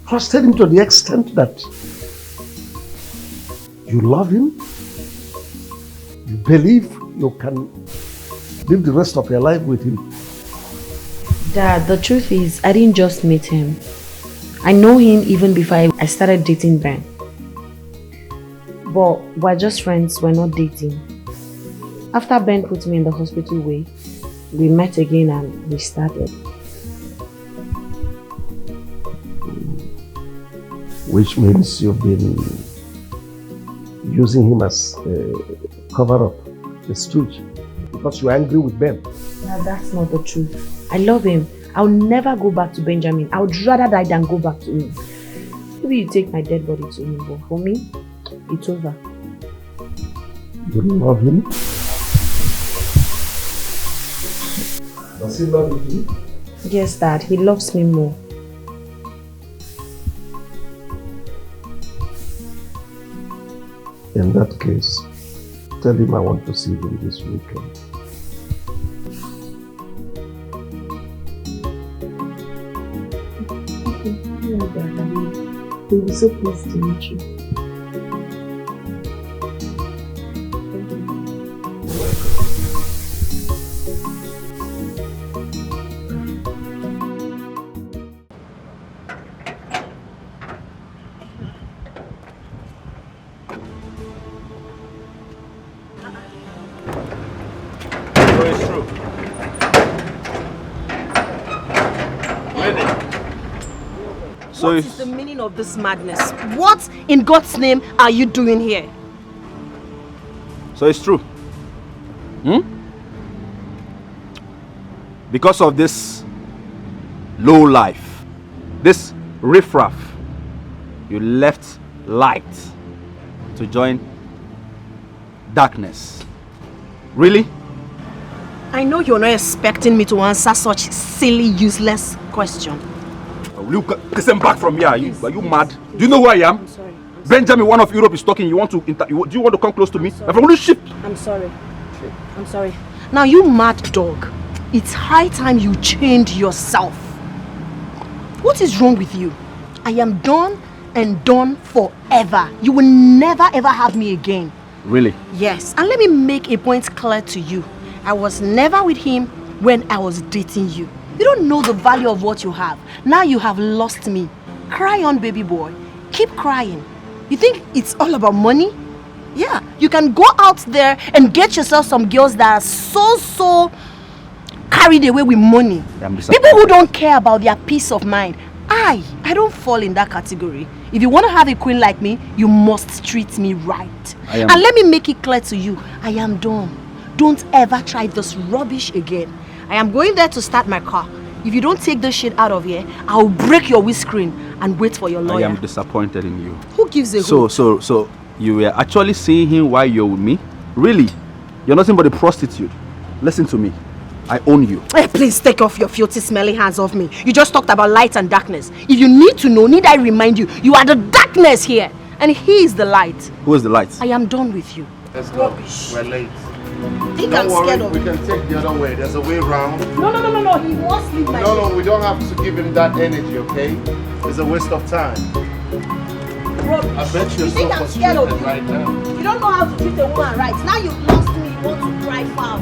Trusted him to the extent that you love him? You believe you can live the rest of your life with him? Dad, the truth is, I didn't just meet him. I know him even before I started dating Ben. But we're just friends, we're not dating. After Ben put me in the hospital way, we met again and we started. Which means you've been using him as a cover-up, a stooge, because you're angry with Ben. No, that's not the truth. I love him. I'll never go back to Benjamin. I would rather die than go back to him. Maybe you take my dead body to him, but for me, it's over. You love him? Does he love you? Yes, Dad. He loves me more. In that case, tell him I want to see him this weekend. Yeah, Dad. He'll be so pleased to meet you. What is the meaning of this madness? What in God's name are you doing here? So it's true. Because of this low life, this riffraff, you left light to join darkness. Really? I know you're not expecting me to answer such silly, useless question. Will you listen back from here? Are you mad? Do you know who I am? I'm sorry. Benjamin, one of Europe is talking. Do you want to come close to me? I'm from the ship. I'm sorry. I'm sorry. Now, you mad dog. It's high time you changed yourself. What is wrong with you? I am done and done forever. You will never ever have me again. Really? Yes. And let me make a point clear to you. I was never with him when I was dating you. You don't know the value of what you have. Now you have lost me. Cry on, baby boy. Keep crying. You think it's all about money? Yeah. You can go out there and get yourself some girls that are so carried away with money. People who don't care about their peace of mind. I don't fall in that category. If you want to have a queen like me, you must treat me right. And let me make it clear to you, I am done. Don't ever try this rubbish again. I am going there to start my car. If you don't take this shit out of here, I'll break your windscreen and wait for your lawyer. I am disappointed in you. Who gives a hoot? So you were actually seeing him while you're with me? Really? You're nothing but a prostitute. Listen to me. I own you. Hey, please take off your filthy, smelly hands off me. You just talked about light and darkness. If you need to know, need I remind you, you are the darkness here. And he is the light. Who is the light? I am done with you. Let's go. We're late. Think Don't I'm worry, scared of we you. can take the other way. There's a way round. No. He must leave my No, we don't have to give him that energy, okay? It's a waste of time. Rubbish. I bet you're You think so I'm scared of frustrated you? right now. You don't know how to treat a woman right. Now you've lost me. You want to cry foul.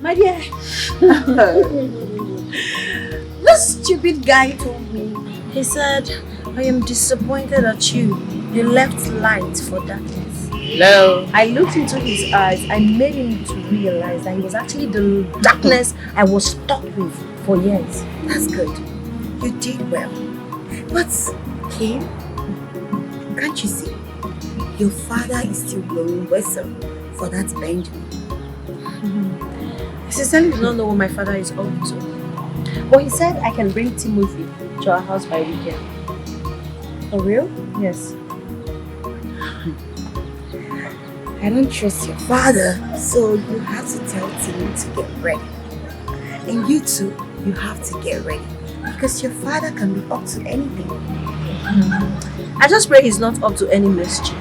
My dear, this stupid guy told me. He said, I am disappointed at you. You left light for darkness. No. I looked into his eyes. I made him to realize that he was actually the darkness I was stuck with for years. That's good. You did well. But, Kim, can't you see? Your father is still blowing whistle for that Benjamin. I sincerely do not know what my father is up to. But he said I can bring Timothy to our house by weekend. For real? Yes. I don't trust your father, so you have to tell Tim to get ready. And you too, you have to get ready. Because your father can be up to anything. I just pray he's not up to any mischief.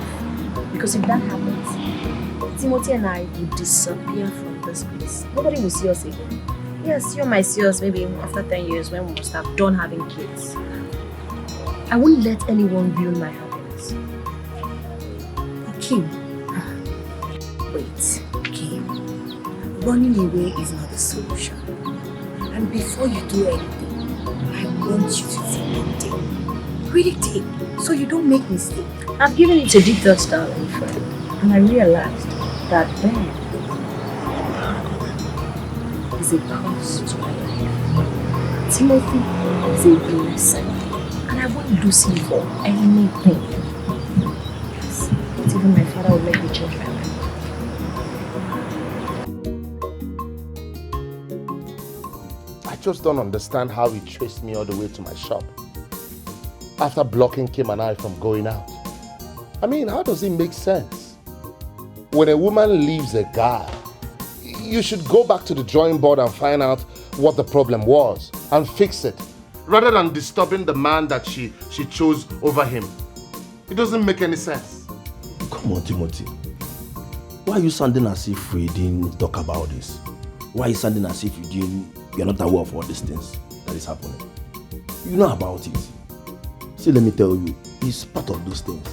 Because if that happens, Timothy and I will disappear from this place. Nobody will see us again. Yes, you might see us maybe after 10 years when we must have done having kids. I won't let anyone ruin my happiness. Kim, wait, Kim. Running away is not the solution. And before you do anything, I want you to think it deep. Read it deep, so you don't make mistakes. I've given it a deep thought, darling friend, and I realized that Ben is a curse to my life. Timothy is a blessing, and I won't lose him for anything. Yes, not even my father will make me change my mind. I just don't understand how he chased me all the way to my shop after blocking Kim and I from going out. I mean, how does it make sense? When a woman leaves a guy, you should go back to the drawing board and find out what the problem was and fix it, rather than disturbing the man that she chose over him. It doesn't make any sense. Come on, Timothy. Why are you sounding as if we didn't talk about this? Why are you sounding as if you're not aware of all these things that is happening? You know about it. See, let me tell you, it's part of those things.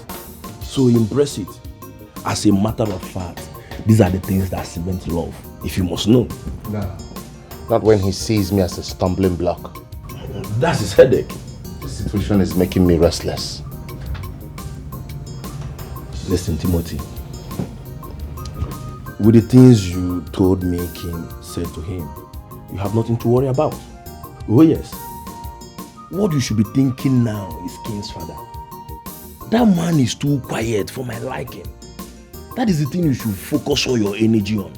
So embrace it. As a matter of fact, these are the things that cement love, if you must know. No. Not when he sees me as a stumbling block. That's his headache. This situation is making me restless. Listen, Timothy. With the things you told me Kim said to him, you have nothing to worry about. Oh yes. What you should be thinking now is Kim's father. That man is too quiet for my liking. That is the thing you should focus all your energy on.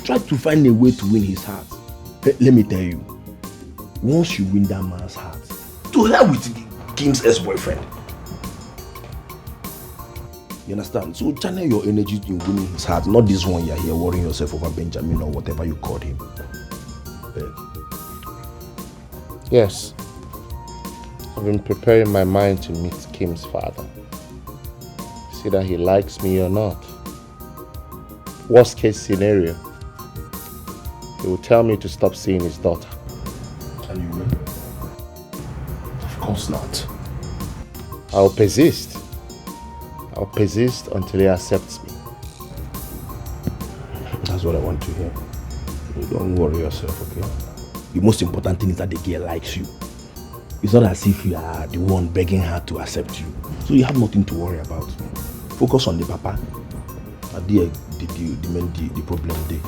Try to find a way to win his heart. Let me tell you, Once you win that man's heart, to hell with King's ex-boyfriend. You understand? So channel your energy in winning his heart, not this one you're here worrying yourself over Benjamin or whatever you called him. Yes. I've been preparing my mind to meet Kim's father. See that he likes me or not. Worst case scenario, he will tell me to stop seeing his daughter. And you will? Of course not. I'll persist. I'll persist until he accepts me. That's what I want to hear. Don't worry yourself, okay? The most important thing is that the girl likes you. It's not as if you are the one begging her to accept you. So you have nothing to worry about. Focus on the papa. And the problem there.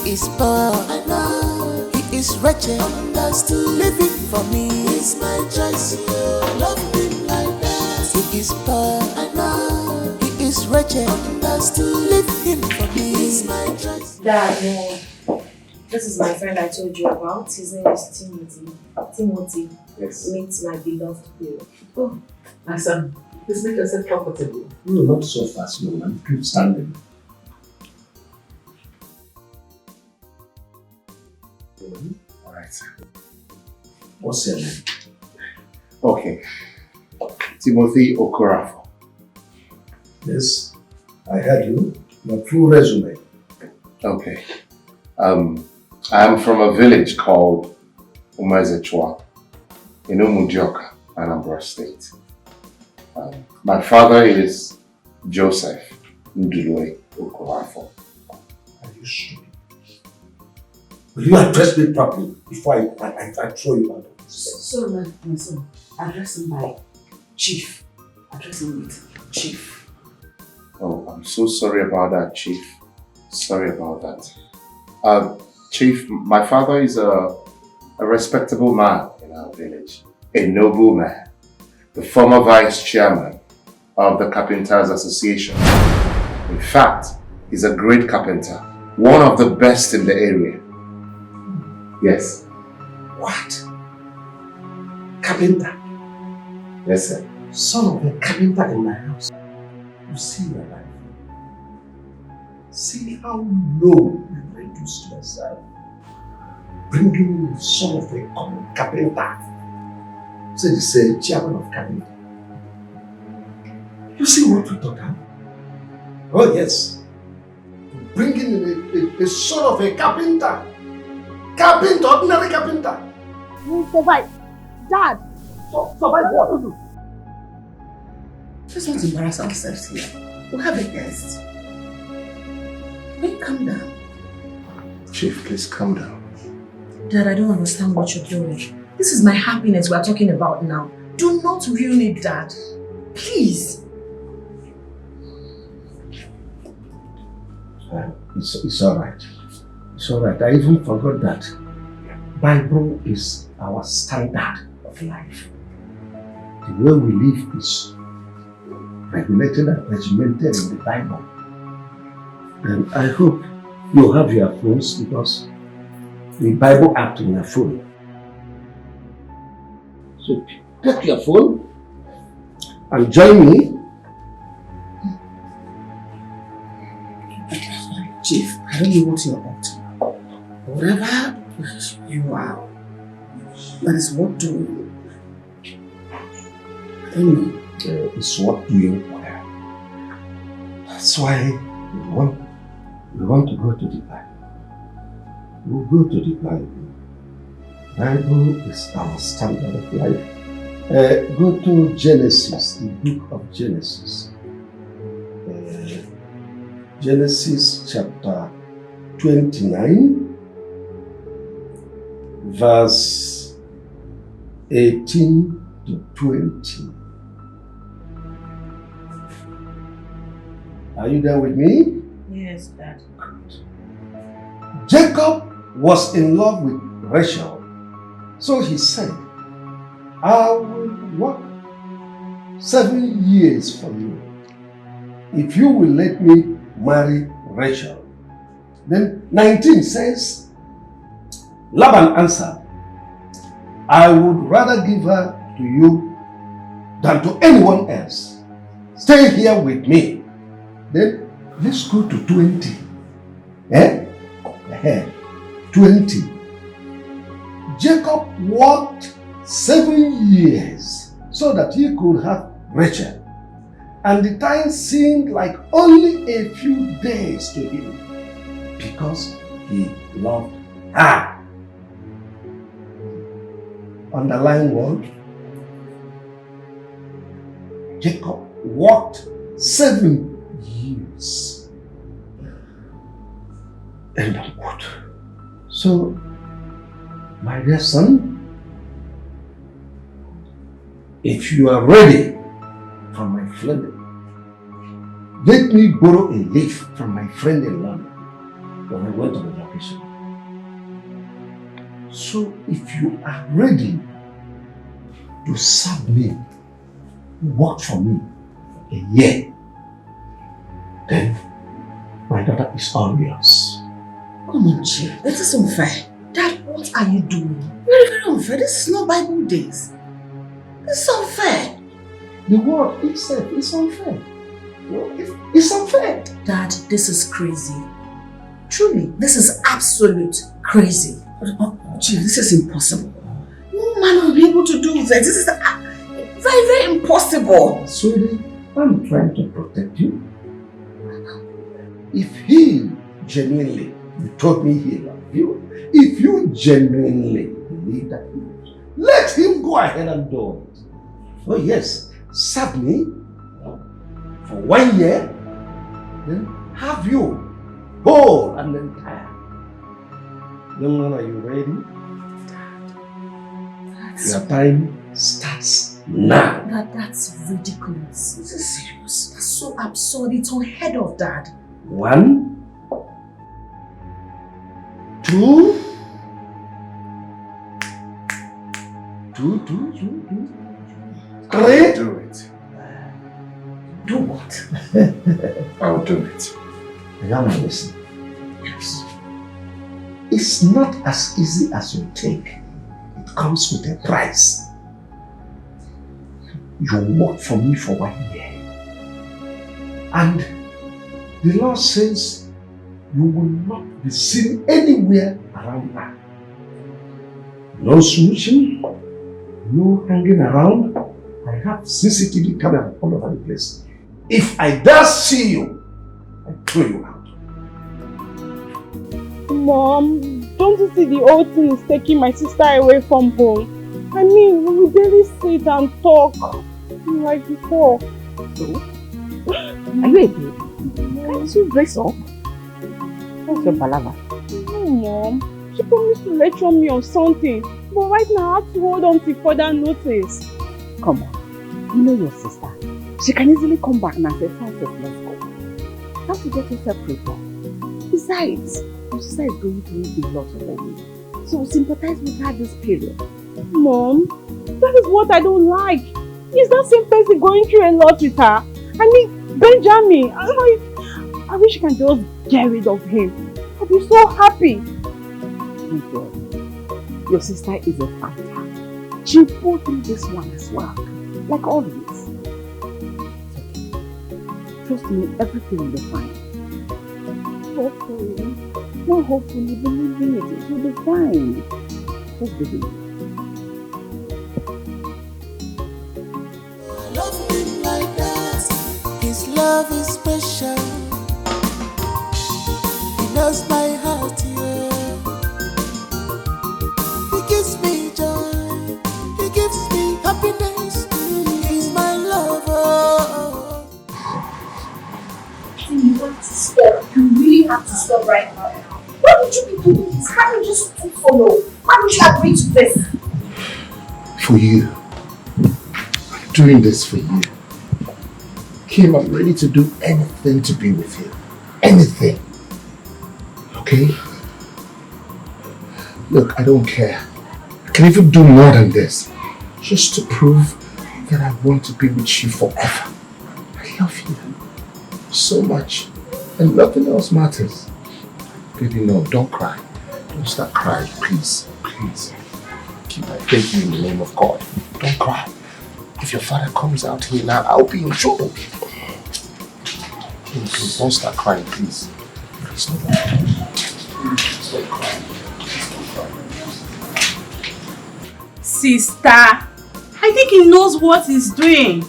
He is poor, I know. He is wretched, understood. Living for me is my choice. Love him like that. He is poor, I know. He is wretched, understood. Leave him for me is my choice. Dad, this is my friend I told you about. His name is Timothy. Timothy. Yes. Meet my beloved hero. Oh, my son, please make yourself comfortable. No, not so fast, no man. Keep standing. All right, sir. What's your name? Okay. Timothy Okorafor. Yes, I heard you. Your full resume. Okay. I am from a village called Umezechwa in Umujioka, Anambra State. My father is Joseph Ndulwe Okorafor. Are you sure? Will you address me properly before I throw you out of this? So, my son, address him by Chief. Address him with Chief. Oh, I'm so sorry about that, Chief. Sorry about that. Chief, my father is a respectable man in our village. A noble man. The former vice chairman of the Carpenters Association. In fact, he's a great carpenter. One of the best in the area. Yes. What? Carpenter? Yes, sir. Son of a carpenter in my house. You see your life. See how low you reduced yourself. Bringing the son of a common carpenter. Say the same chairman of carpenter. You see what we talk about? Oh yes. Bringing in a son of a carpenter. Carpenter, ordinary carpenter. You survive. Dad! Survive what? Let's not embarrass ourselves here. We have a guest. Wait, calm down. Chief, please calm down. Dad, I don't understand what you're doing. This is my happiness we're talking about now. Do not ruin it, Dad. Please. It's alright. It's alright. I even forgot that Bible is our standard of life. The way we live is regulated and regimented in the Bible. And I hope you have your phones because the Bible app in your phone. So take your phone and join me. Chief, I don't know what you're up to. Whatever you are, that is what doing. I don't know. It's what doing well. That's why we want to go to the Bible. We'll go to the Bible. Bible is our standard of life. Go to Genesis, the book of Genesis. Genesis chapter 29, verse 18 to 20. Are you there with me? Yes, Dad. Jacob was in love with Rachael. So he said, I will work 7 years for you if you will let me marry Rachael. Then 19 says, Laban answered, I would rather give her to you than to anyone else. Stay here with me. Then let's go to 20. 20. Jacob worked 7 years so that he could have Rachael. And the time seemed like only a few days to him because he loved her. Underline word. Jacob worked 7 years. End of quote. So, my dear son, if you are ready for my friend, let me borrow a leaf from my friend in London when I went on a vacation. So, if you are ready to serve me, work for me for a year, then my daughter is all yours. Come on, Chief. This is unfair. Dad, what are you doing? Very, very unfair. This is not Bible days. This is unfair. The word itself is unfair. It's unfair. Dad, this is crazy. Truly, this is absolute crazy. Chief, this is impossible. No man will be able to do this. This is very, very impossible. Sweetie, I'm trying to protect you. If he genuinely, you told me he loved you, if you genuinely believe that he loves you, let him go ahead and do it. Oh yes, serve me for 1 year, then have you whole and entire. Young man, are you ready? Your time starts now. That's ridiculous. This is serious. That's so absurd. It's unheard of, Dad. 1, 2, 2, 3. I'll do it. Do what? I'll do it. Now listen. Yes. It's not as easy as you think. It comes with a price. You work for me for 1 year. And the law says you will not be seen anywhere around her. No smooching, no hanging around. I have CCTV camera all over the place. If I dare see you, I throw you out. Mom, don't you see the whole thing is taking my sister away from home? I mean, we barely sit and talk like before. So, are you a baby? Can't you brace up? What's your palaver? No, Mom. She promised to lecture me on something, but right now I have to hold on till further notice. Come on, you know your sister. She can easily come back and say, let's go. You have to get yourself prepared. Besides, your sister is going through a lot already. So sympathize with her this period. Mom, that is what I don't like. Is that same person going through a lot with her? I mean, Benjamin, I wish I can just get rid of him. I'll be so happy. My God, your sister is a fighter. She'll pull through this one as well, like always. Trust me, everything will be fine. Hopefully. No, hopefully, believe me, it will be fine. Just believe. Love him like that. His love is special. He knows my heart, yeah. He gives me joy. He gives me happiness. He's my lover. You want to stop. You really have to stop right now. Why would you be doing this? Can't you just follow? Why would you agree to this? For you. I'm doing this for you. Kim, I'm ready to do anything to be with you. Anything. Okay? Look, I don't care. I can even do more than this. Just to prove that I want to be with you forever. I love you so much. And nothing else matters. Baby, no, don't cry. Don't start crying, please. Please. I beg you in the name of God. Don't cry. If your father comes out here now, I'll be in trouble. Please, don't start crying, please. Please don't cry. Please don't cry. Please don't cry. Sister, I think he knows what he's doing.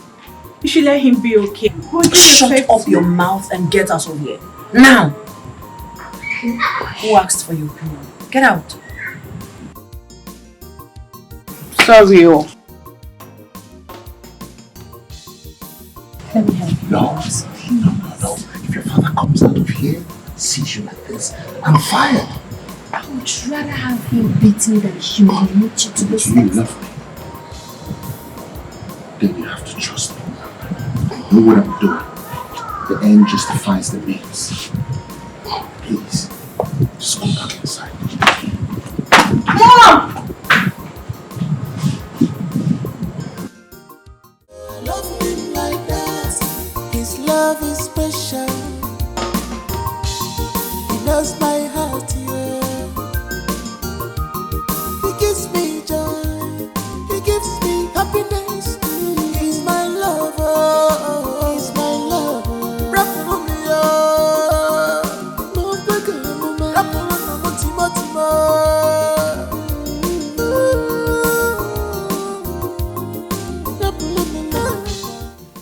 You should let him be okay. Shut up your mouth and get out of here. Now! Who asked for your opinion? Get out. Sorry. Let me help you. No. If your father comes out of here, sees you like this, I'm fired. I would rather have him beat me than humiliate you to this Do you love me? Then you have to trust me. I know what I'm doing. The end justifies the means. Please, just go back inside. Mom! Love him like that. His love is special. He knows my heart, yeah. He gives me joy. He gives me happiness. He's my lover. He's my lover. Rap for me, no bigger, no man. Rap for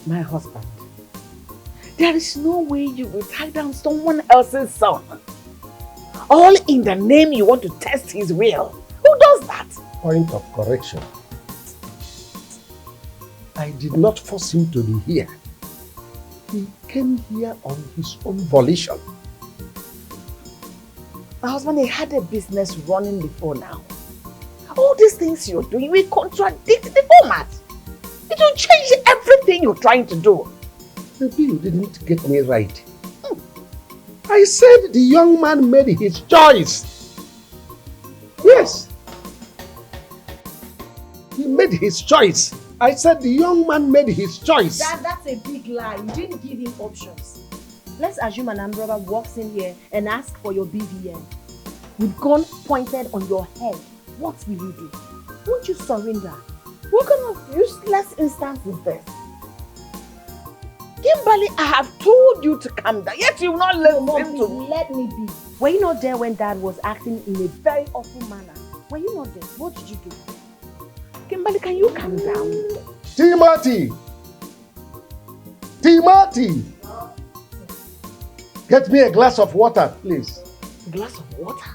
My husband, there is no way you will tie down someone else's son. All in the name you want to test his will. Who does that? Point of correction. I did not force him to be here. He came here on his own volition. My husband, he had a business running before now. All these things you're doing will contradict the format. It will change everything you're trying to do. Maybe you didn't get me right. I said the young man made his choice. Yes. He made his choice. I said the young man made his choice. That's a big lie. You didn't give him options. Let's assume an brother walks in here and asks for your BVN. With gun pointed on your head, what will you do? Won't you surrender? What kind of useless instance is this? Kimberly, I have told you to calm down, yet you will not listen to me. Let me be. Were you not there when Dad was acting in a very awful manner? Were you not there? What did you do? Kimberly, can you calm down? Timothy! Timothy! Get me a glass of water, please. A glass of water?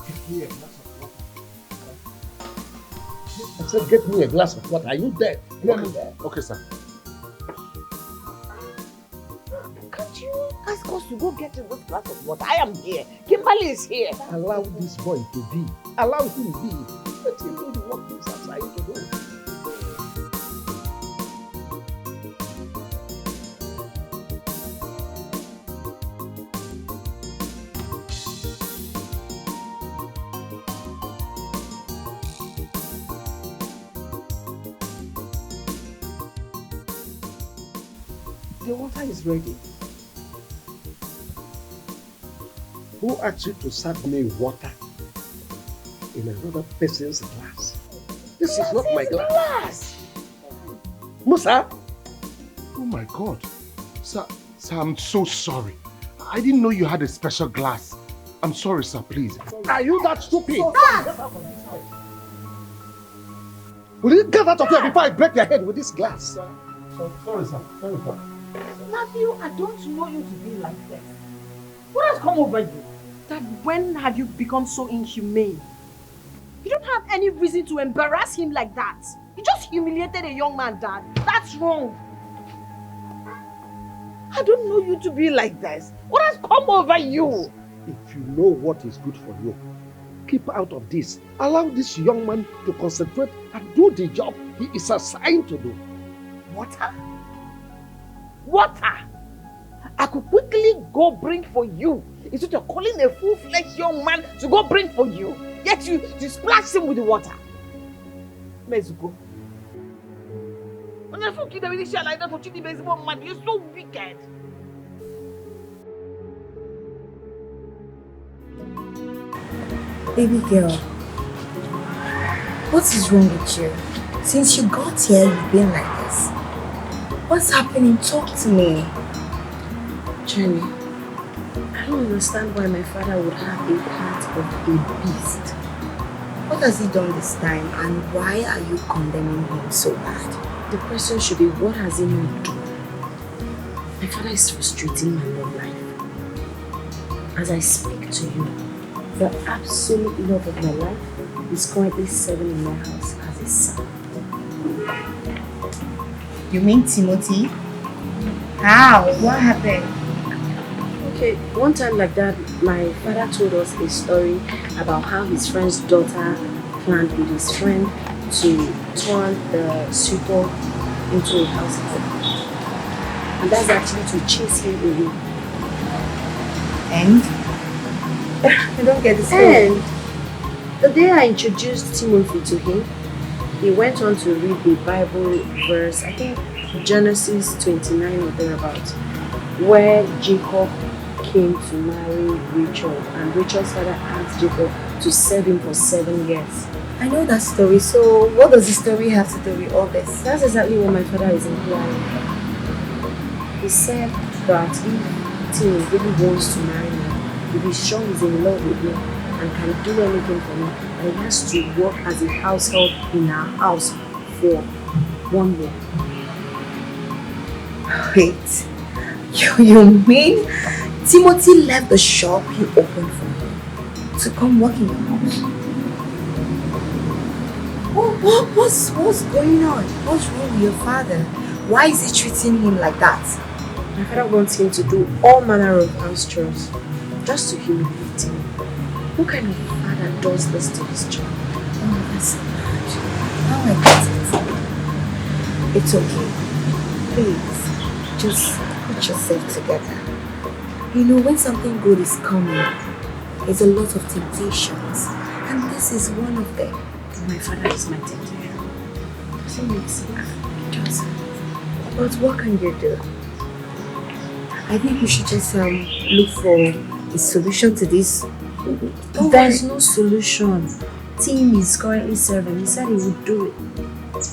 Get me a glass of water. I said, get me a glass of water. Are you there? Okay, sir. Can't you ask us to go get this glass of water? I am here. Kimberly is here. Allow this boy to be. Allow him be. Let him do the work he's assigned to do. The water is ready. Who asked you to serve me water in another person's glass? This is not my glass. Musa? Oh my God. Sir, I'm so sorry. I didn't know you had a special glass. I'm sorry, sir, please. Are you that stupid? Will you get out of here before I break your head with this glass? Sorry, sir. Sorry, sir. Matthew, I don't know you to be like this. What has come over you? Dad, when have you become so inhumane? You don't have any reason to embarrass him like that. You just humiliated a young man, Dad. That's wrong. I don't know you to be like this. What has come over you? If you know what is good for you, keep out of this. Allow this young man to concentrate and do the job he is assigned to do. Water? Water! I could quickly go bring for you. Instead of calling a full-fledged young man to go bring for you, yet you splash him with the water. Mezuko. When I fuck you, really shall like that for cheating baseball man. You're so wicked. Baby girl, what is wrong with you? Since you got here, you've been like this. What's happening? Talk to me. Jenny, I don't understand why my father would have a heart of a beast. What has he done this time and why are you condemning him so bad? The question should be, what has he not done? My father is frustrating my love life. As I speak to you, the absolute love of my life is currently serving in my house as a son. You mean Timothy? How? What happened? Okay, one time like that, my father told us a story about how his friend's daughter planned with his friend to turn the suitor into a house help. And that's actually to chase him away. And? I don't get this. And the day I introduced Timothy to him, he went on to read the Bible verse, I think Genesis 29 or thereabouts, where Jacob came to marry Rachael and Rachel's father asked Jacob to serve him for 7 years. I know that story, so what does the story have to do with all this? That's exactly what my father is implying. He said that if Tim really wants to marry me, if he's sure he's in love with me and can do anything for me, and he has to work as a house help in our house for 1 year. Wait, you mean Timothy left the shop you opened for him to come work in your house? What's going on? What's wrong with your father? Why is he treating him like that? My father wants him to do all manner of house chores just to humiliate him. What kind of father does this to his child? Oh, that's so bad. Now I get it. It's okay. Please, just put yourself together. You know, when something good is coming, there's a lot of temptations. And this is one of them. My father is my temptation. Does it make sense? It doesn't. But what can you do? I think you should just look for a solution to this. There's no solution. Tim is currently serving. He said he would do it.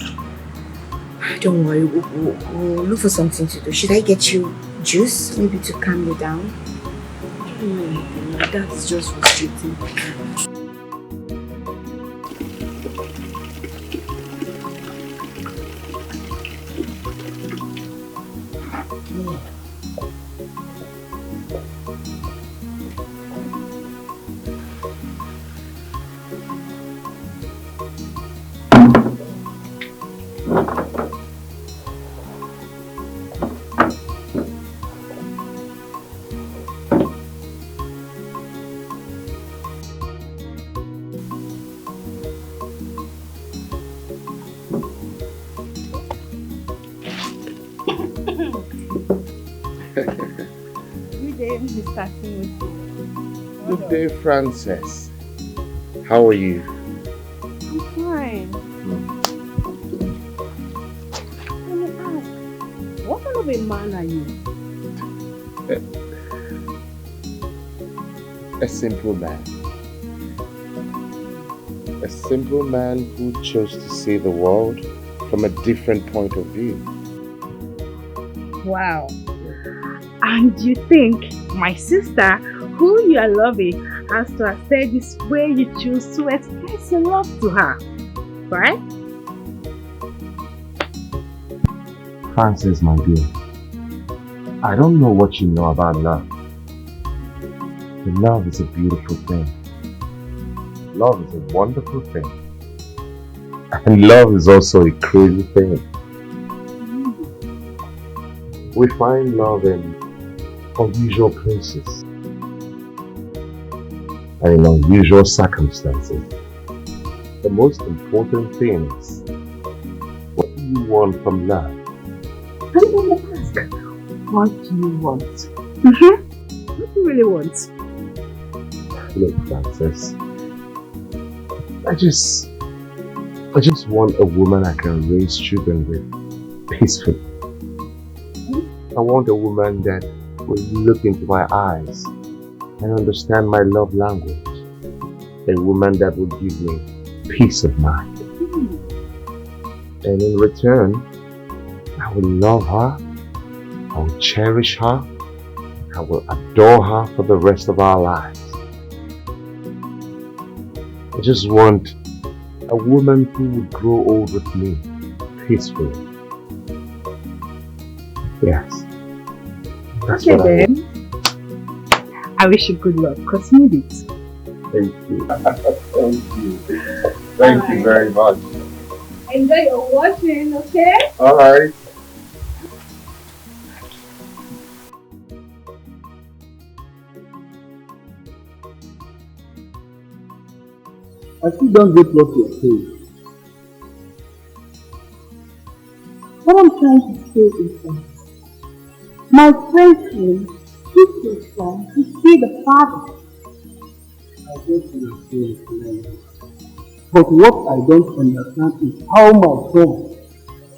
Don't worry, we'll look for something to do. Should I get you juice, maybe to calm you down? I don't know anything. My dad is just frustrating. Good day, Frances. How are you? I'm fine. Let me ask, what kind of a man are you? A simple man. A simple man who chose to see the world from a different point of view. Wow. And you think my sister, who you are loving, has to accept this way you choose to express your love to her, right? Frances, my dear, I don't know what you know about love. But love is a beautiful thing. Love is a wonderful thing. And love is also a crazy thing. We find love in unusual places and in unusual circumstances. The most important thing is, what do you want from love? I want to ask, what do you want? What do you really want? Look, Frances, I just want a woman I can raise children with peacefully. I want a woman that will look into my eyes and understand my love language. a woman that will give me peace of mind. And in return, I will love her, I will cherish her, I will adore her for the rest of our lives. I just want a woman who will grow old with me peacefully. Yes. That's Okay what then. I wish you good luck, because you need it. Thank you. Thank you. Thank you very much. Enjoy your watching, okay? Alright. I still don't get what you're saying. What I'm trying to say is that my friend came took his son to see the father. I get what you're saying clearly. But what I don't understand is how my son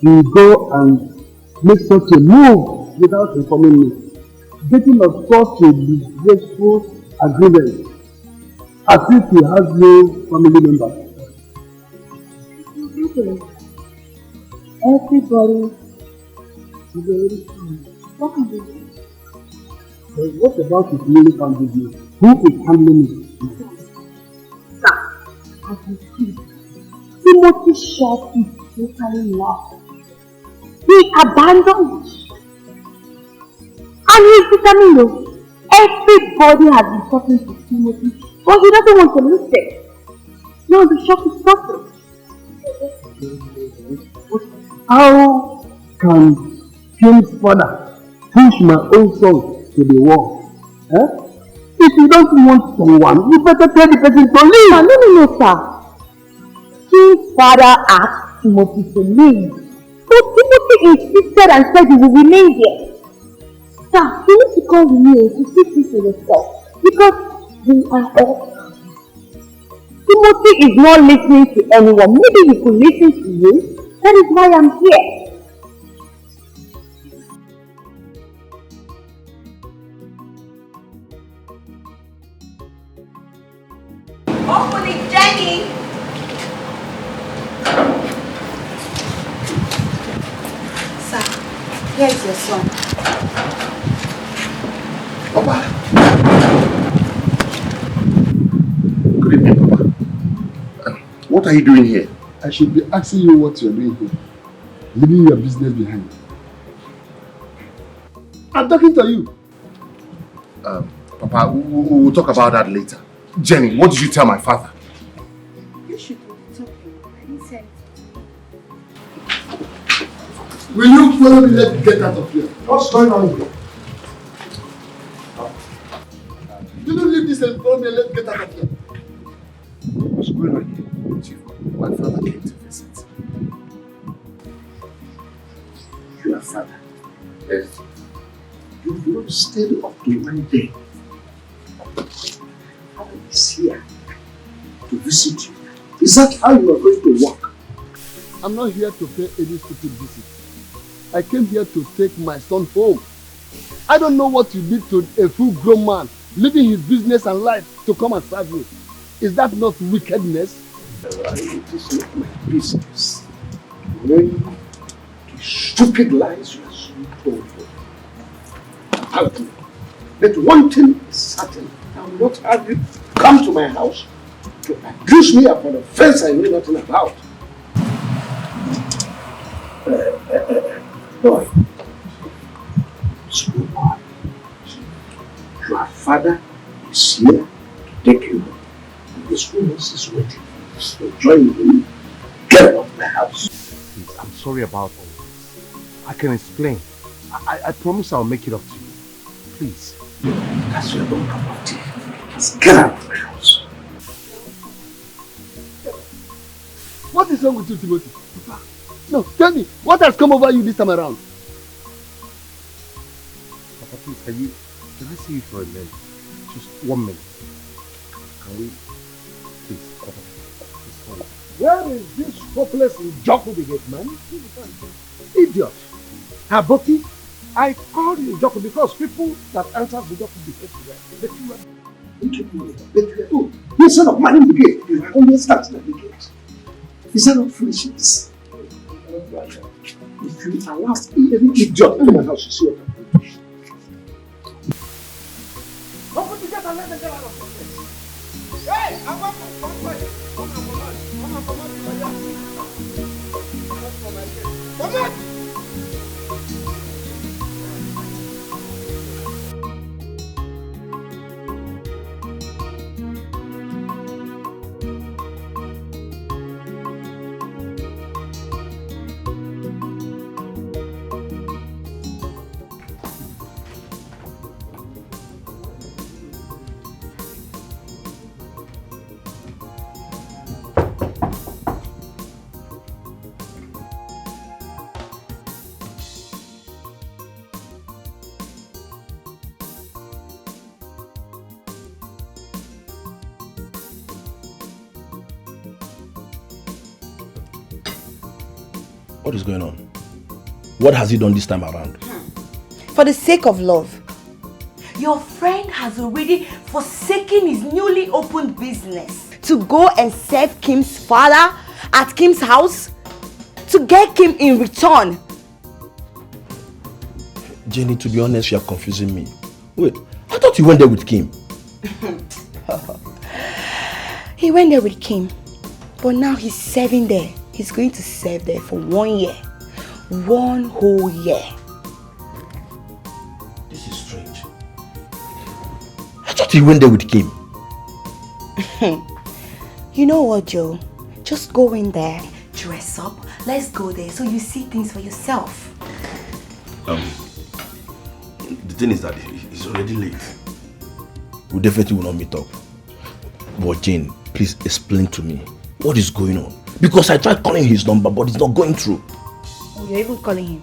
will go and make such a move without informing me, getting of such a disgraceful agreement, as if he has no family members. Everybody is already fine. What can we do? But what about his newly found business? Who is handling it? Sir, as you see, Timothy shot is totally lost. He abandoned it. And he's determined. Everybody has been talking to Timothy, but he doesn't want to listen. Now the shop is suffering. How can Kim's father push my own son to the wall? If you don't want someone, you better tell the person to leave. No, sir. Kim's father asked Timothy to leave. But Timothy insisted and said he will remain here. Sir, you need to call me to see this for yourself. Because we are all. Timothy is not listening to anyone. Maybe he could listen to you. That is why I'm here. Open it, Jenny! Sir, here is your son. Papa. Good evening, Papa. What are you doing here? I should be asking you what you're doing here, leaving your business behind. I'm talking to you. Papa, we'll talk about that later. Jenny, what did you tell my father? You should be talking. I didn't say anything. Will you follow me? Let's get out of here. What's going on here? You don't leave this and follow me. Let's get out of here. What's going on here? Chief, my father came to visit. Your father? Yes. You've not stayed up to one day. Is here to visit you. Is that how you are going to work? I'm not here to pay any stupid visit. I came here to take my son home. I don't know what you did to a full-grown man, leaving his business and life to come and serve you. Is that not wickedness? It is not my business. Knowing the stupid lies you have so told me. But one thing is certain. I will not have you come to my house to accuse me of an offense I know nothing about. Boy, slow boy. Your father is here to take you home. And this woman is waiting. So join me. Get out of my house. Please, I'm sorry about all this. I can explain. I promise I'll make it up to you. Please. That's your own property. Just get out of my house. What is wrong with you, Timothy? No, tell me, what has come over you this time around? Papa, please, can I see you for a minute? Just 1 minute. Can we? Please, Papa, please hold. Where is this hopeless Njoku the gate man? Idiot. Aboki, I called you Njoku because people that answer the Njoku behave well. But you are Instead of minding the gate, you are always starting at the gate. Is that not foolishness? If you allow any idiot to my house, you see what I'm doing. Open the gate and let them get out of this place. Hey, I want to come back. Come on, come on. What is going on? What has he done this time around? For the sake of love, your friend has already forsaken his newly opened business to go and serve Kim's father at Kim's house to get Kim in return. Jenny, to be honest, you are confusing me. Wait, I thought you went there with Kim. He went there with Kim, but now he's serving there. He's going to serve there for 1 year. 1 whole year. This is strange. I thought you went there with Kim. You know what, Joe? Just go in there, dress up, let's go there so you see things for yourself. The thing is that it's already late. We definitely will not meet up. But Jane, please explain to me what is going on. Because I tried calling his number, but it's not going through. Oh, you're even calling him?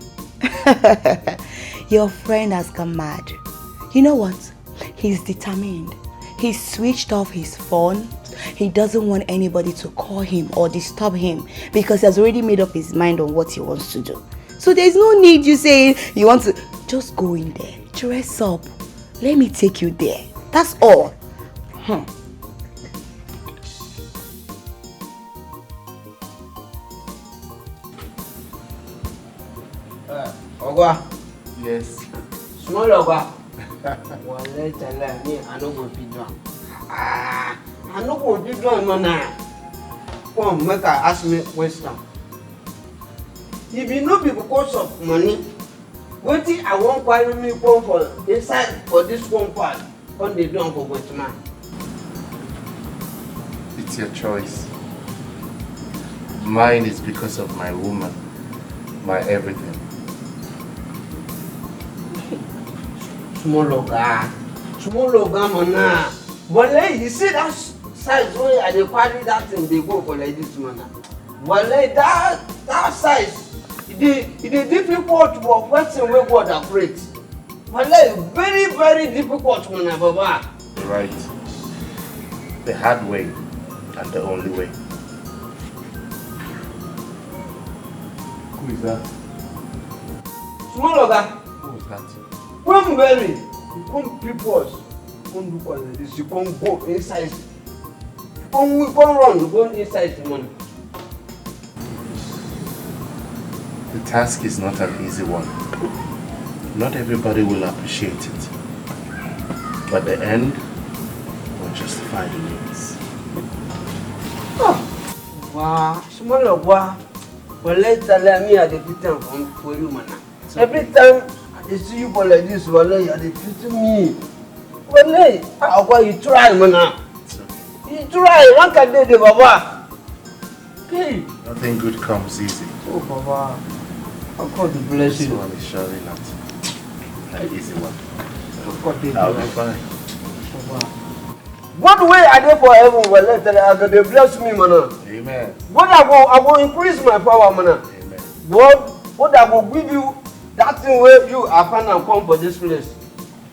Your friend has gone mad. You know what? He's determined. He switched off his phone. He doesn't want anybody to call him or disturb him because he has already made up his mind on what he wants to do. So there's no need you saying you want to. Just go in there, dress up. Let me take you there. That's all. Ogwa. Yes. Small Ogwa. Well, let's tell me, I don't want to be drunk. I don't want to be drunk, man. Come, make her ask me question. If you know because of money, what I won't carry me come for inside for this compound, on the drunk of what man. It's your choice. Mine is because of my woman, my everything. Small loga, man. But you see that size where I carry that thing, they go for like this, man. But that size, it is difficult for person where God operates. But very, very difficult, man, Baba. You're right. The hard way and the only way. Who is that? Small loga. Who is that? Come very, come people, come look at this. You come go inside. Come run, go inside the money. The task is not an easy one. Not everybody will appreciate it. But the end will justify the means. Wow, small loga. Well, let's tell me I defeat them for you, man. Every time I see you for like this, well, you defeat me. Well, how you try, man? You try, one can do the Baba. Okay. Nothing good comes easy. Oh, Baba. God bless you. This one is surely not an easy one. I'll be fine. What way are they for heaven? Well, let they bless me, man. Amen. What I will increase my power, man. Amen. What I will give you that thing where you are fine and come for this place.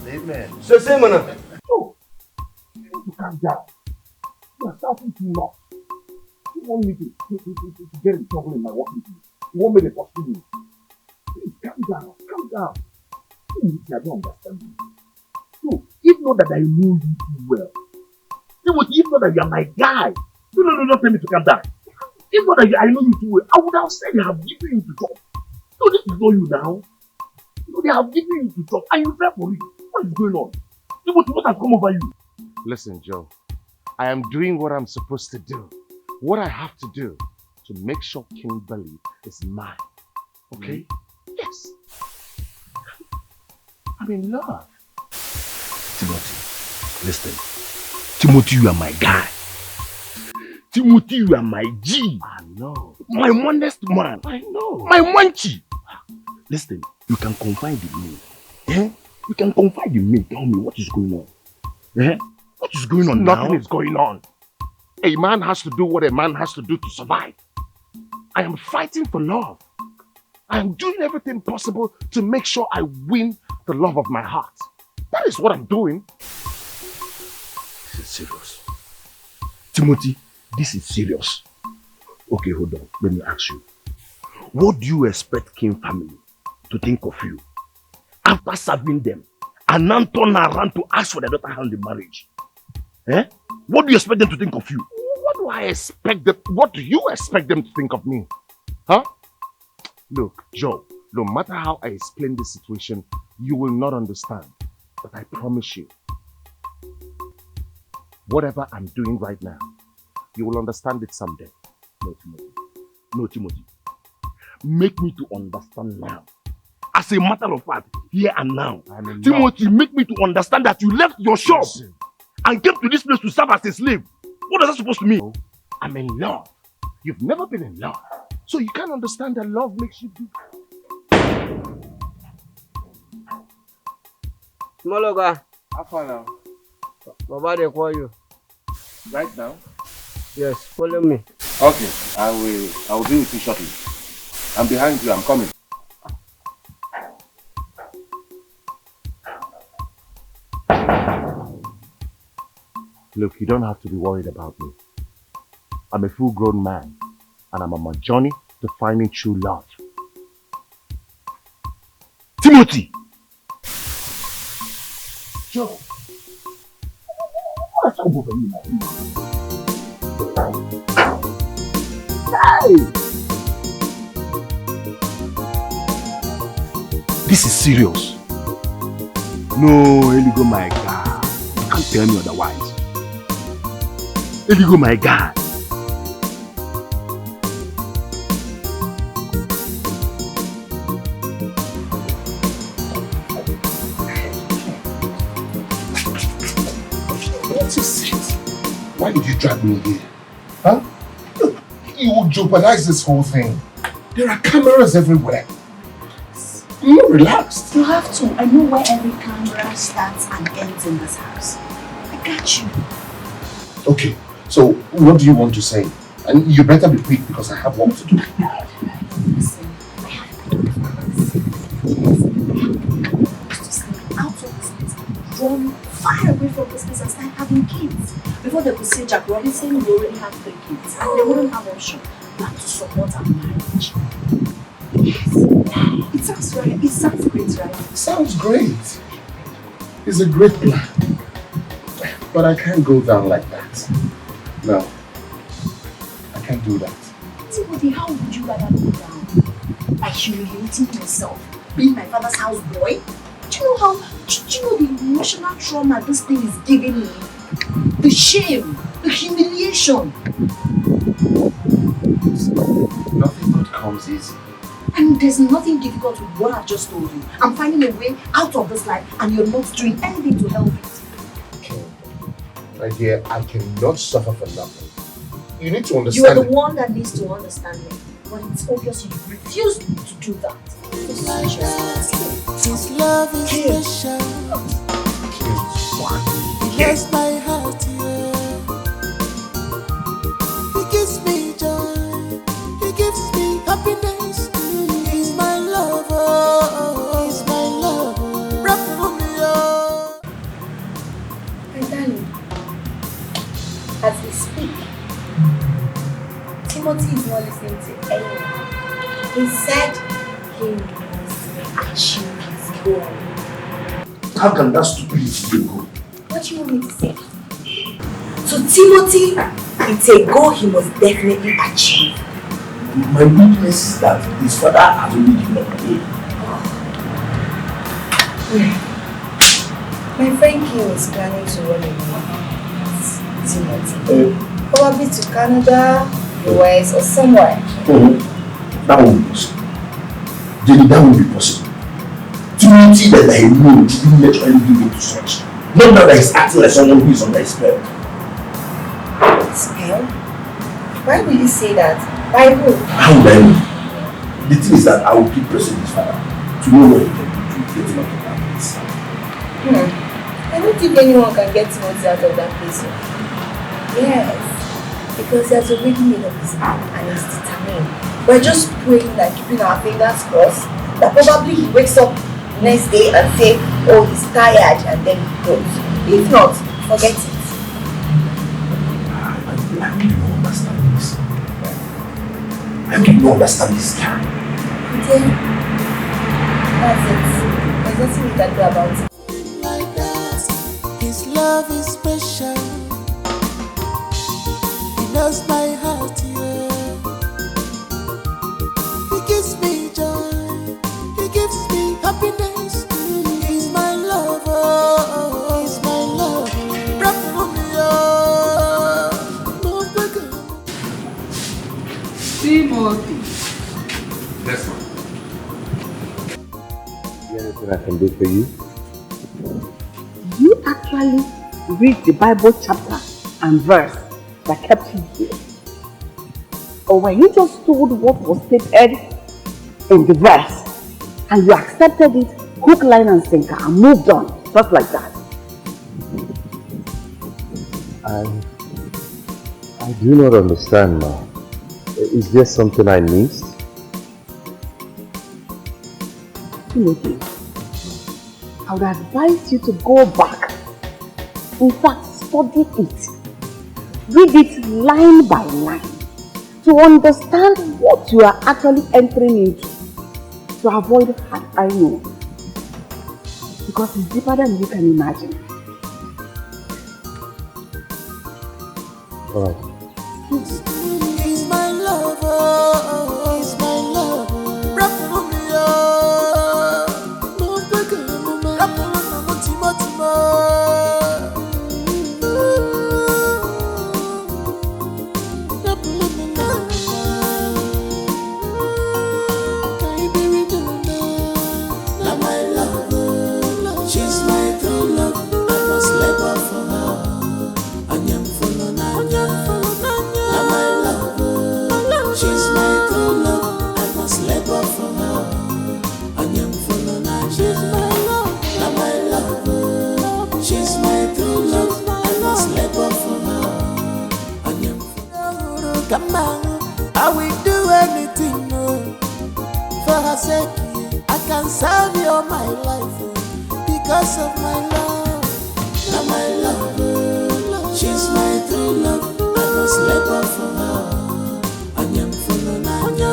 Amen. So say, man. Oh, you need to calm down. You are shouting too much. You want me to get in trouble in my working place. You want me to pursue you. Please calm down. Calm down. I don't understand you. So, if not that I know you too well, Timothy, if not that you are my guy, no, don't tell me to calm down. If not that I know you too well, I would have said they have given you to talk. No, this is not you now. No, they have given you to talk and you fell for it. What is going on? Timothy, what has come over you? Listen, Joe. I am doing what I'm supposed to do. What I have to do to make sure Kimberly is mine. Okay? Yes. I'm in love. Timothy, listen. Timothy, you are my guy. Timothy, you are my G. I know. My honest man. I know. My manchi. Listen, you can confide in me. Eh? You can confide in me. Tell me what is going on. Eh? What is going on Nothing now? is going on. A man has to do what a man has to do to survive. I am fighting for love. I am doing everything possible to make sure I win the love of my heart. That is what I'm doing. This is serious. Timothy, this is serious. Okay, hold on. Let me ask you. What do you expect Kim family to think of you after serving them and now turn around to ask for their daughter hand in marriage? Eh? What do you expect them to think of you? What do I expect them? What do you expect them to think of me? Huh? Look, Joe, no matter how I explain this situation, you will not understand. But I promise you, whatever I'm doing right now, you will understand it someday. No, Timothy. No, Timothy. Make me to understand now. As a matter of fact, here and now. Timothy, make me to understand that you left your shop and came to this place to serve as a slave. What is that supposed to mean? I'm in love. You've never been in love. So you can't understand that love makes you do. Mologa. How far now? Baba, they call you. Right now? Yes, follow me. Okay, I will be with you shortly. I'm behind you, I'm coming. Look, you don't have to be worried about me. I'm a full-grown man, and I'm on my journey to finding true love. Timothy! Joe! What's up over you now? Hey! This is serious. No, Eligo, my God. You can't tell me otherwise. Eligo, my God. What is it? Why did you drag me here? Huh? Look, you will jeopardize this whole thing. There are cameras everywhere. I'm not relaxed. You have to. I know where every camera starts and ends in this house. I got you. Okay, so what do you want to say? And you better be quick because I have work to do. Listen, I have to out of this place, run far away from this place and start having kids. Before they could say Jack Robinson, we already have 3 kids. And they wouldn't have option. You have to support our marriage. Yes. It sounds right. It sounds great, right? Sounds great. It's a great plan. But I can't go down like that. No. I can't do that. Timothy, how would you rather go down? By humiliating myself, being my father's house boy? Do you know the emotional trauma this thing is giving me? The shame, the humiliation. Nothing good comes easy. And there's nothing difficult with what I've just told you. I'm finding a way out of this life and you're not doing anything to help it. My dear, I cannot suffer for nothing. You need to You understand. are the one that needs to understand me. But it's obvious you refuse to do that. His love is special. He bless my heart, yeah. He gives me joy. He gives me happiness. He's my lover. He's my lover. Rap for me, oh. My darling, as we speak, Timothy is not listening to anyone. He said he must achieve his goal. How can that stupidity go? What do you want me to say? So Timothy, it's a goal he must definitely achieve. My weakness is that his father has only given up on him. My friend Kim is planning to run away with Timothy. Probably to Canada, US, or somewhere. That won't be possible. Jenny, that won't be possible. Timothy that I know didn't naturally give in to such. Not that he's acting like someone who is under a spell. Spell? Why will you say that? By who? How would I know? The thing is that I will keep pressing his father to know what he can do to get him out of that place. I don't think anyone can get Timothy out of that place. Yes, because he has already made up his mind and he's determined. We're just praying and keeping our fingers crossed that probably he wakes up next day and say, oh, he's tired, and then he goes. If not, forget it. I really don't understand this. I really don't understand this guy. Okay. That's it. There's nothing we can do about it. His love is special. He knows my heart, yeah. He gives me joy. He gives me happiness. He's my lover. He's my lover. Timothy. Yes, ma'am. Is there anything I can do for you? You actually read the Bible chapter and verse that kept you here? Or were you just told what was stated in the verse and you accepted it, hook, line and sinker, and moved on, just like that? I do not understand now. Is there something I missed? Timothy, I would advise you to go back. In fact, study it. Read it line by line to understand what you are actually entering into, to avoid hard I know. Because it's deeper than you can imagine. Alright. He's my lover. He's my lover. Rap for me, no bigger, rap for me, Timothy. She's my true love. I must labor for her. Anyam follow Naija. Now my love, she's my true love. I must labor for her. Anyam follow Naija. She's my love. Now my love, she's my true love. I must labor for her. Anyam follow. Come on, I will do anything for her sake. I can serve you all my life. Because of my love, now my love, she's my true love. I must labor for her. Anyam follow Naija.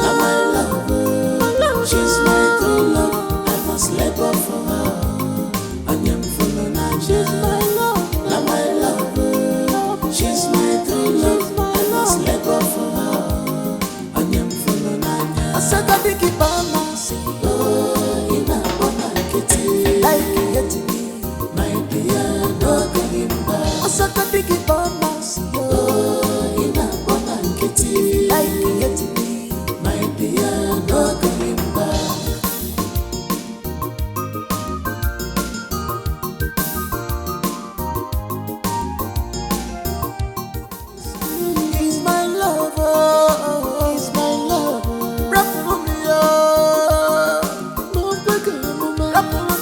Now my love, she's my true love. I must labor for her. Anyam follow Naija. She's my love. Now my love, she's my true love. I must labor for her. Anyam follow Naija. I said that they keep on dancing. Like it to me, my dear, no going back. I said that big bonus, in a bonakiti. Like it to me, my dear, no going back. He's my lover, he's my lover. Rap for me, no bigger, rap for me.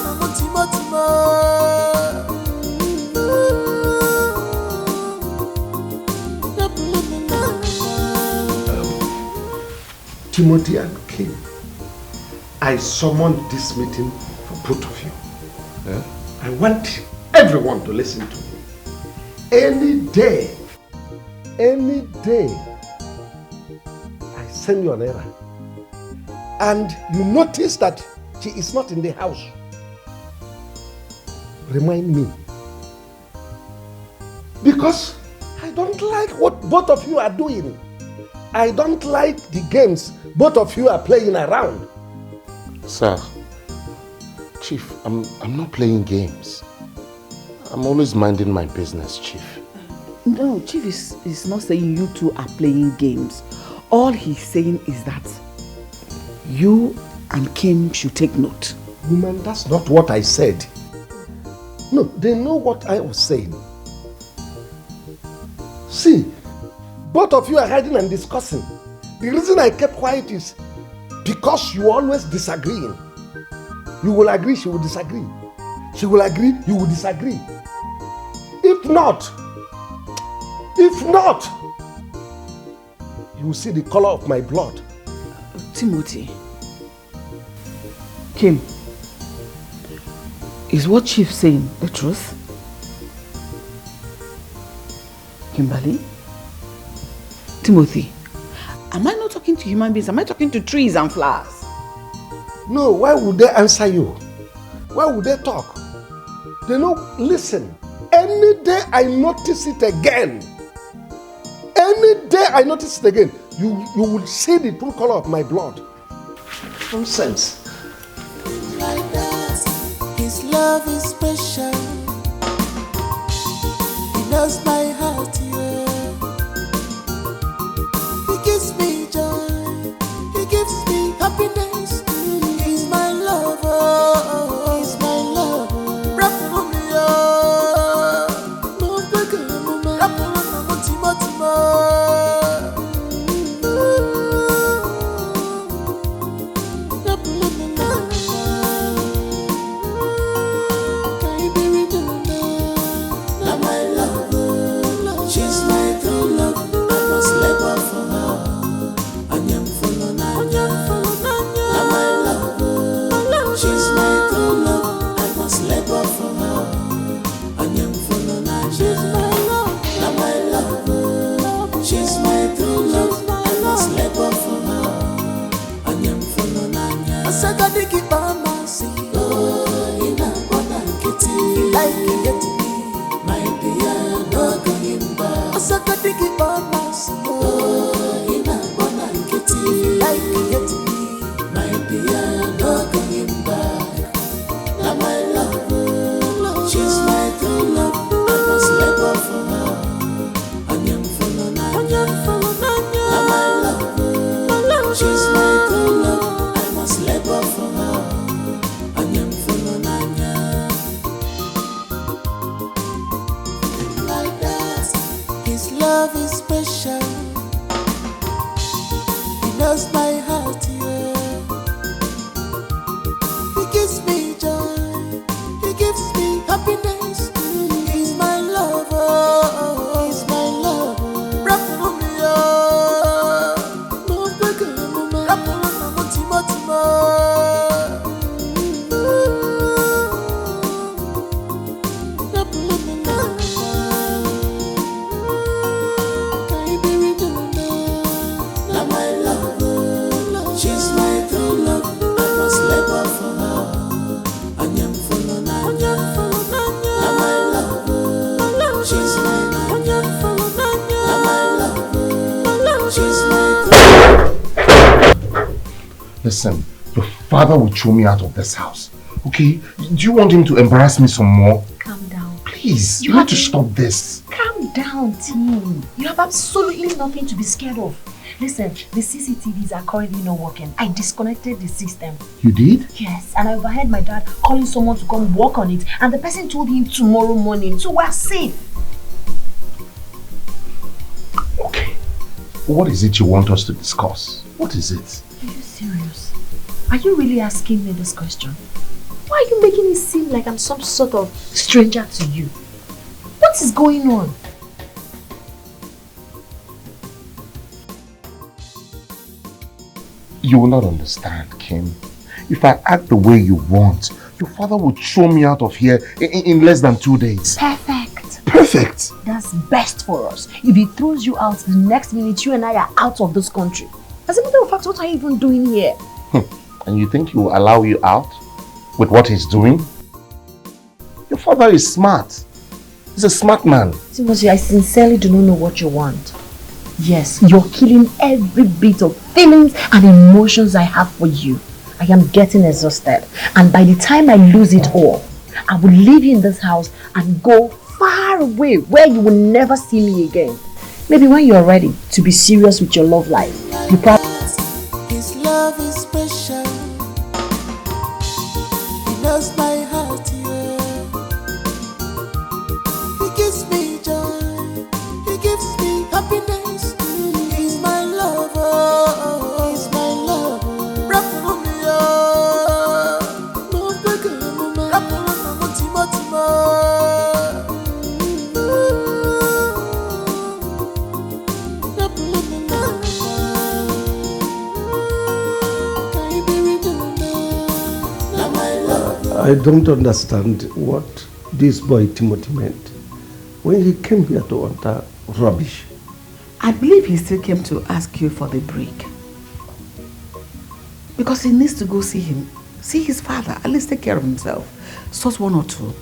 Timothy and Kim, I summoned this meeting for both of you. I want everyone to listen to me. Any day, I send you an errand, and you notice that she is not in the house. Remind me. Because I don't like what both of you are doing. I don't like the games both of you are playing around. Sir, Chief, I'm not playing games. I'm always minding my business, Chief. No, Chief is not saying you two are playing games. All he's saying is that you and Kim should take note. Woman, that's not what I said. No, they know what I was saying. See, both of you are hiding and discussing. The reason I kept quiet is because you always disagreeing. You will agree, she will disagree. She will agree, you will disagree. If not, you will see the color of my blood. Timothy, Kim, is what Chief saying the truth? Kimberly? Timothy, am I not talking to human beings? Am I talking to trees and flowers? No, why would they answer you? Why would they talk? They know, listen, any day I notice it again, you will see the true color of my blood. Nonsense. Like that, his love is special. He knows my heart, yeah. He gives me joy. He gives me happiness. He's my lover. He's my lover. Rap for me, oh. Love like a woman. Rap for me, Timo. Listen, your father will throw me out of this house. Okay? Do you want him to embarrass me some more? Calm down. Please, you need to stop this. Calm down, Tim. You have absolutely nothing to be scared of. Listen, the CCTVs are currently not working. I disconnected the system. You did? Yes, and I overheard my dad calling someone to come work on it, and the person told him tomorrow morning, so we're safe. Okay. What is it you want us to discuss? What is it? Are you serious? Are you really asking me this question? Why are you making it seem like I'm some sort of stranger to you? What is going on? You will not understand, Kim. If I act the way you want, your father will throw me out of here in less than 2 days. Perfect. Perfect. That's best for us. If he throws you out, the next minute you and I are out of this country. As a matter of fact, what are you even doing here? And you think he will allow you out with what he's doing? Your father is smart. He's a smart man. Timothy, I sincerely do not know what you want. Yes, you're killing every bit of feelings and emotions I have for you. I am getting exhausted. And by the time I lose it all, I will leave you in this house and go far away where you will never see me again. Maybe when you're ready to be serious with your love life, you probably... His love is special. He knows my heart, yeah. He gives me joy. He gives me happiness. He's my lover. He's my lover. Rap for me, oh. No bigger, mama. Rap for me, Timo, Timo. I don't understand what this boy Timothy meant when he came here to utter rubbish. I believe he still came to ask you for the break. Because he needs to go see his father, at least take care of himself. Sort one or two.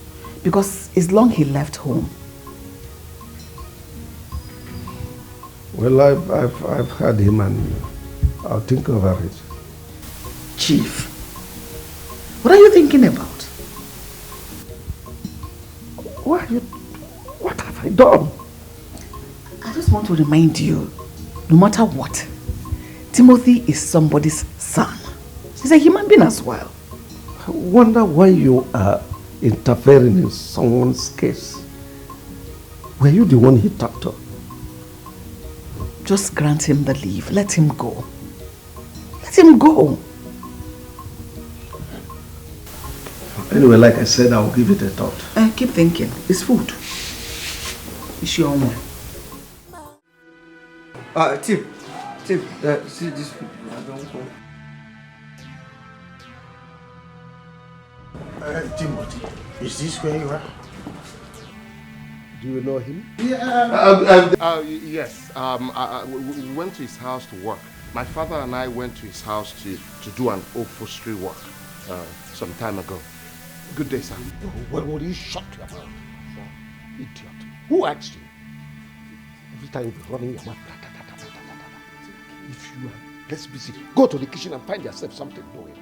Because it's long he left home. Well, I've heard him and I'll think over it. Chief, what are you thinking about? What have I done? I just want to remind you, no matter what, Timothy is somebody's son. He's a human being as well. I wonder why you are interfering in someone's case. Were you the one he talked to? Just grant him the leave. Let him go. Let him go. Anyway, like I said, I'll give it a thought. Keep thinking. It's food. It's your own. Tim, see this food. I don't know. Timothy, is this where you are? Do you know him? Yes. We went to his house to work. My father and I went to his house to do an upholstery work some time ago. Good day, sir. What will you shut your mouth? Idiot. Who asked you? Every time you be running your mouth. If you are less busy, go to the kitchen and find yourself something doing.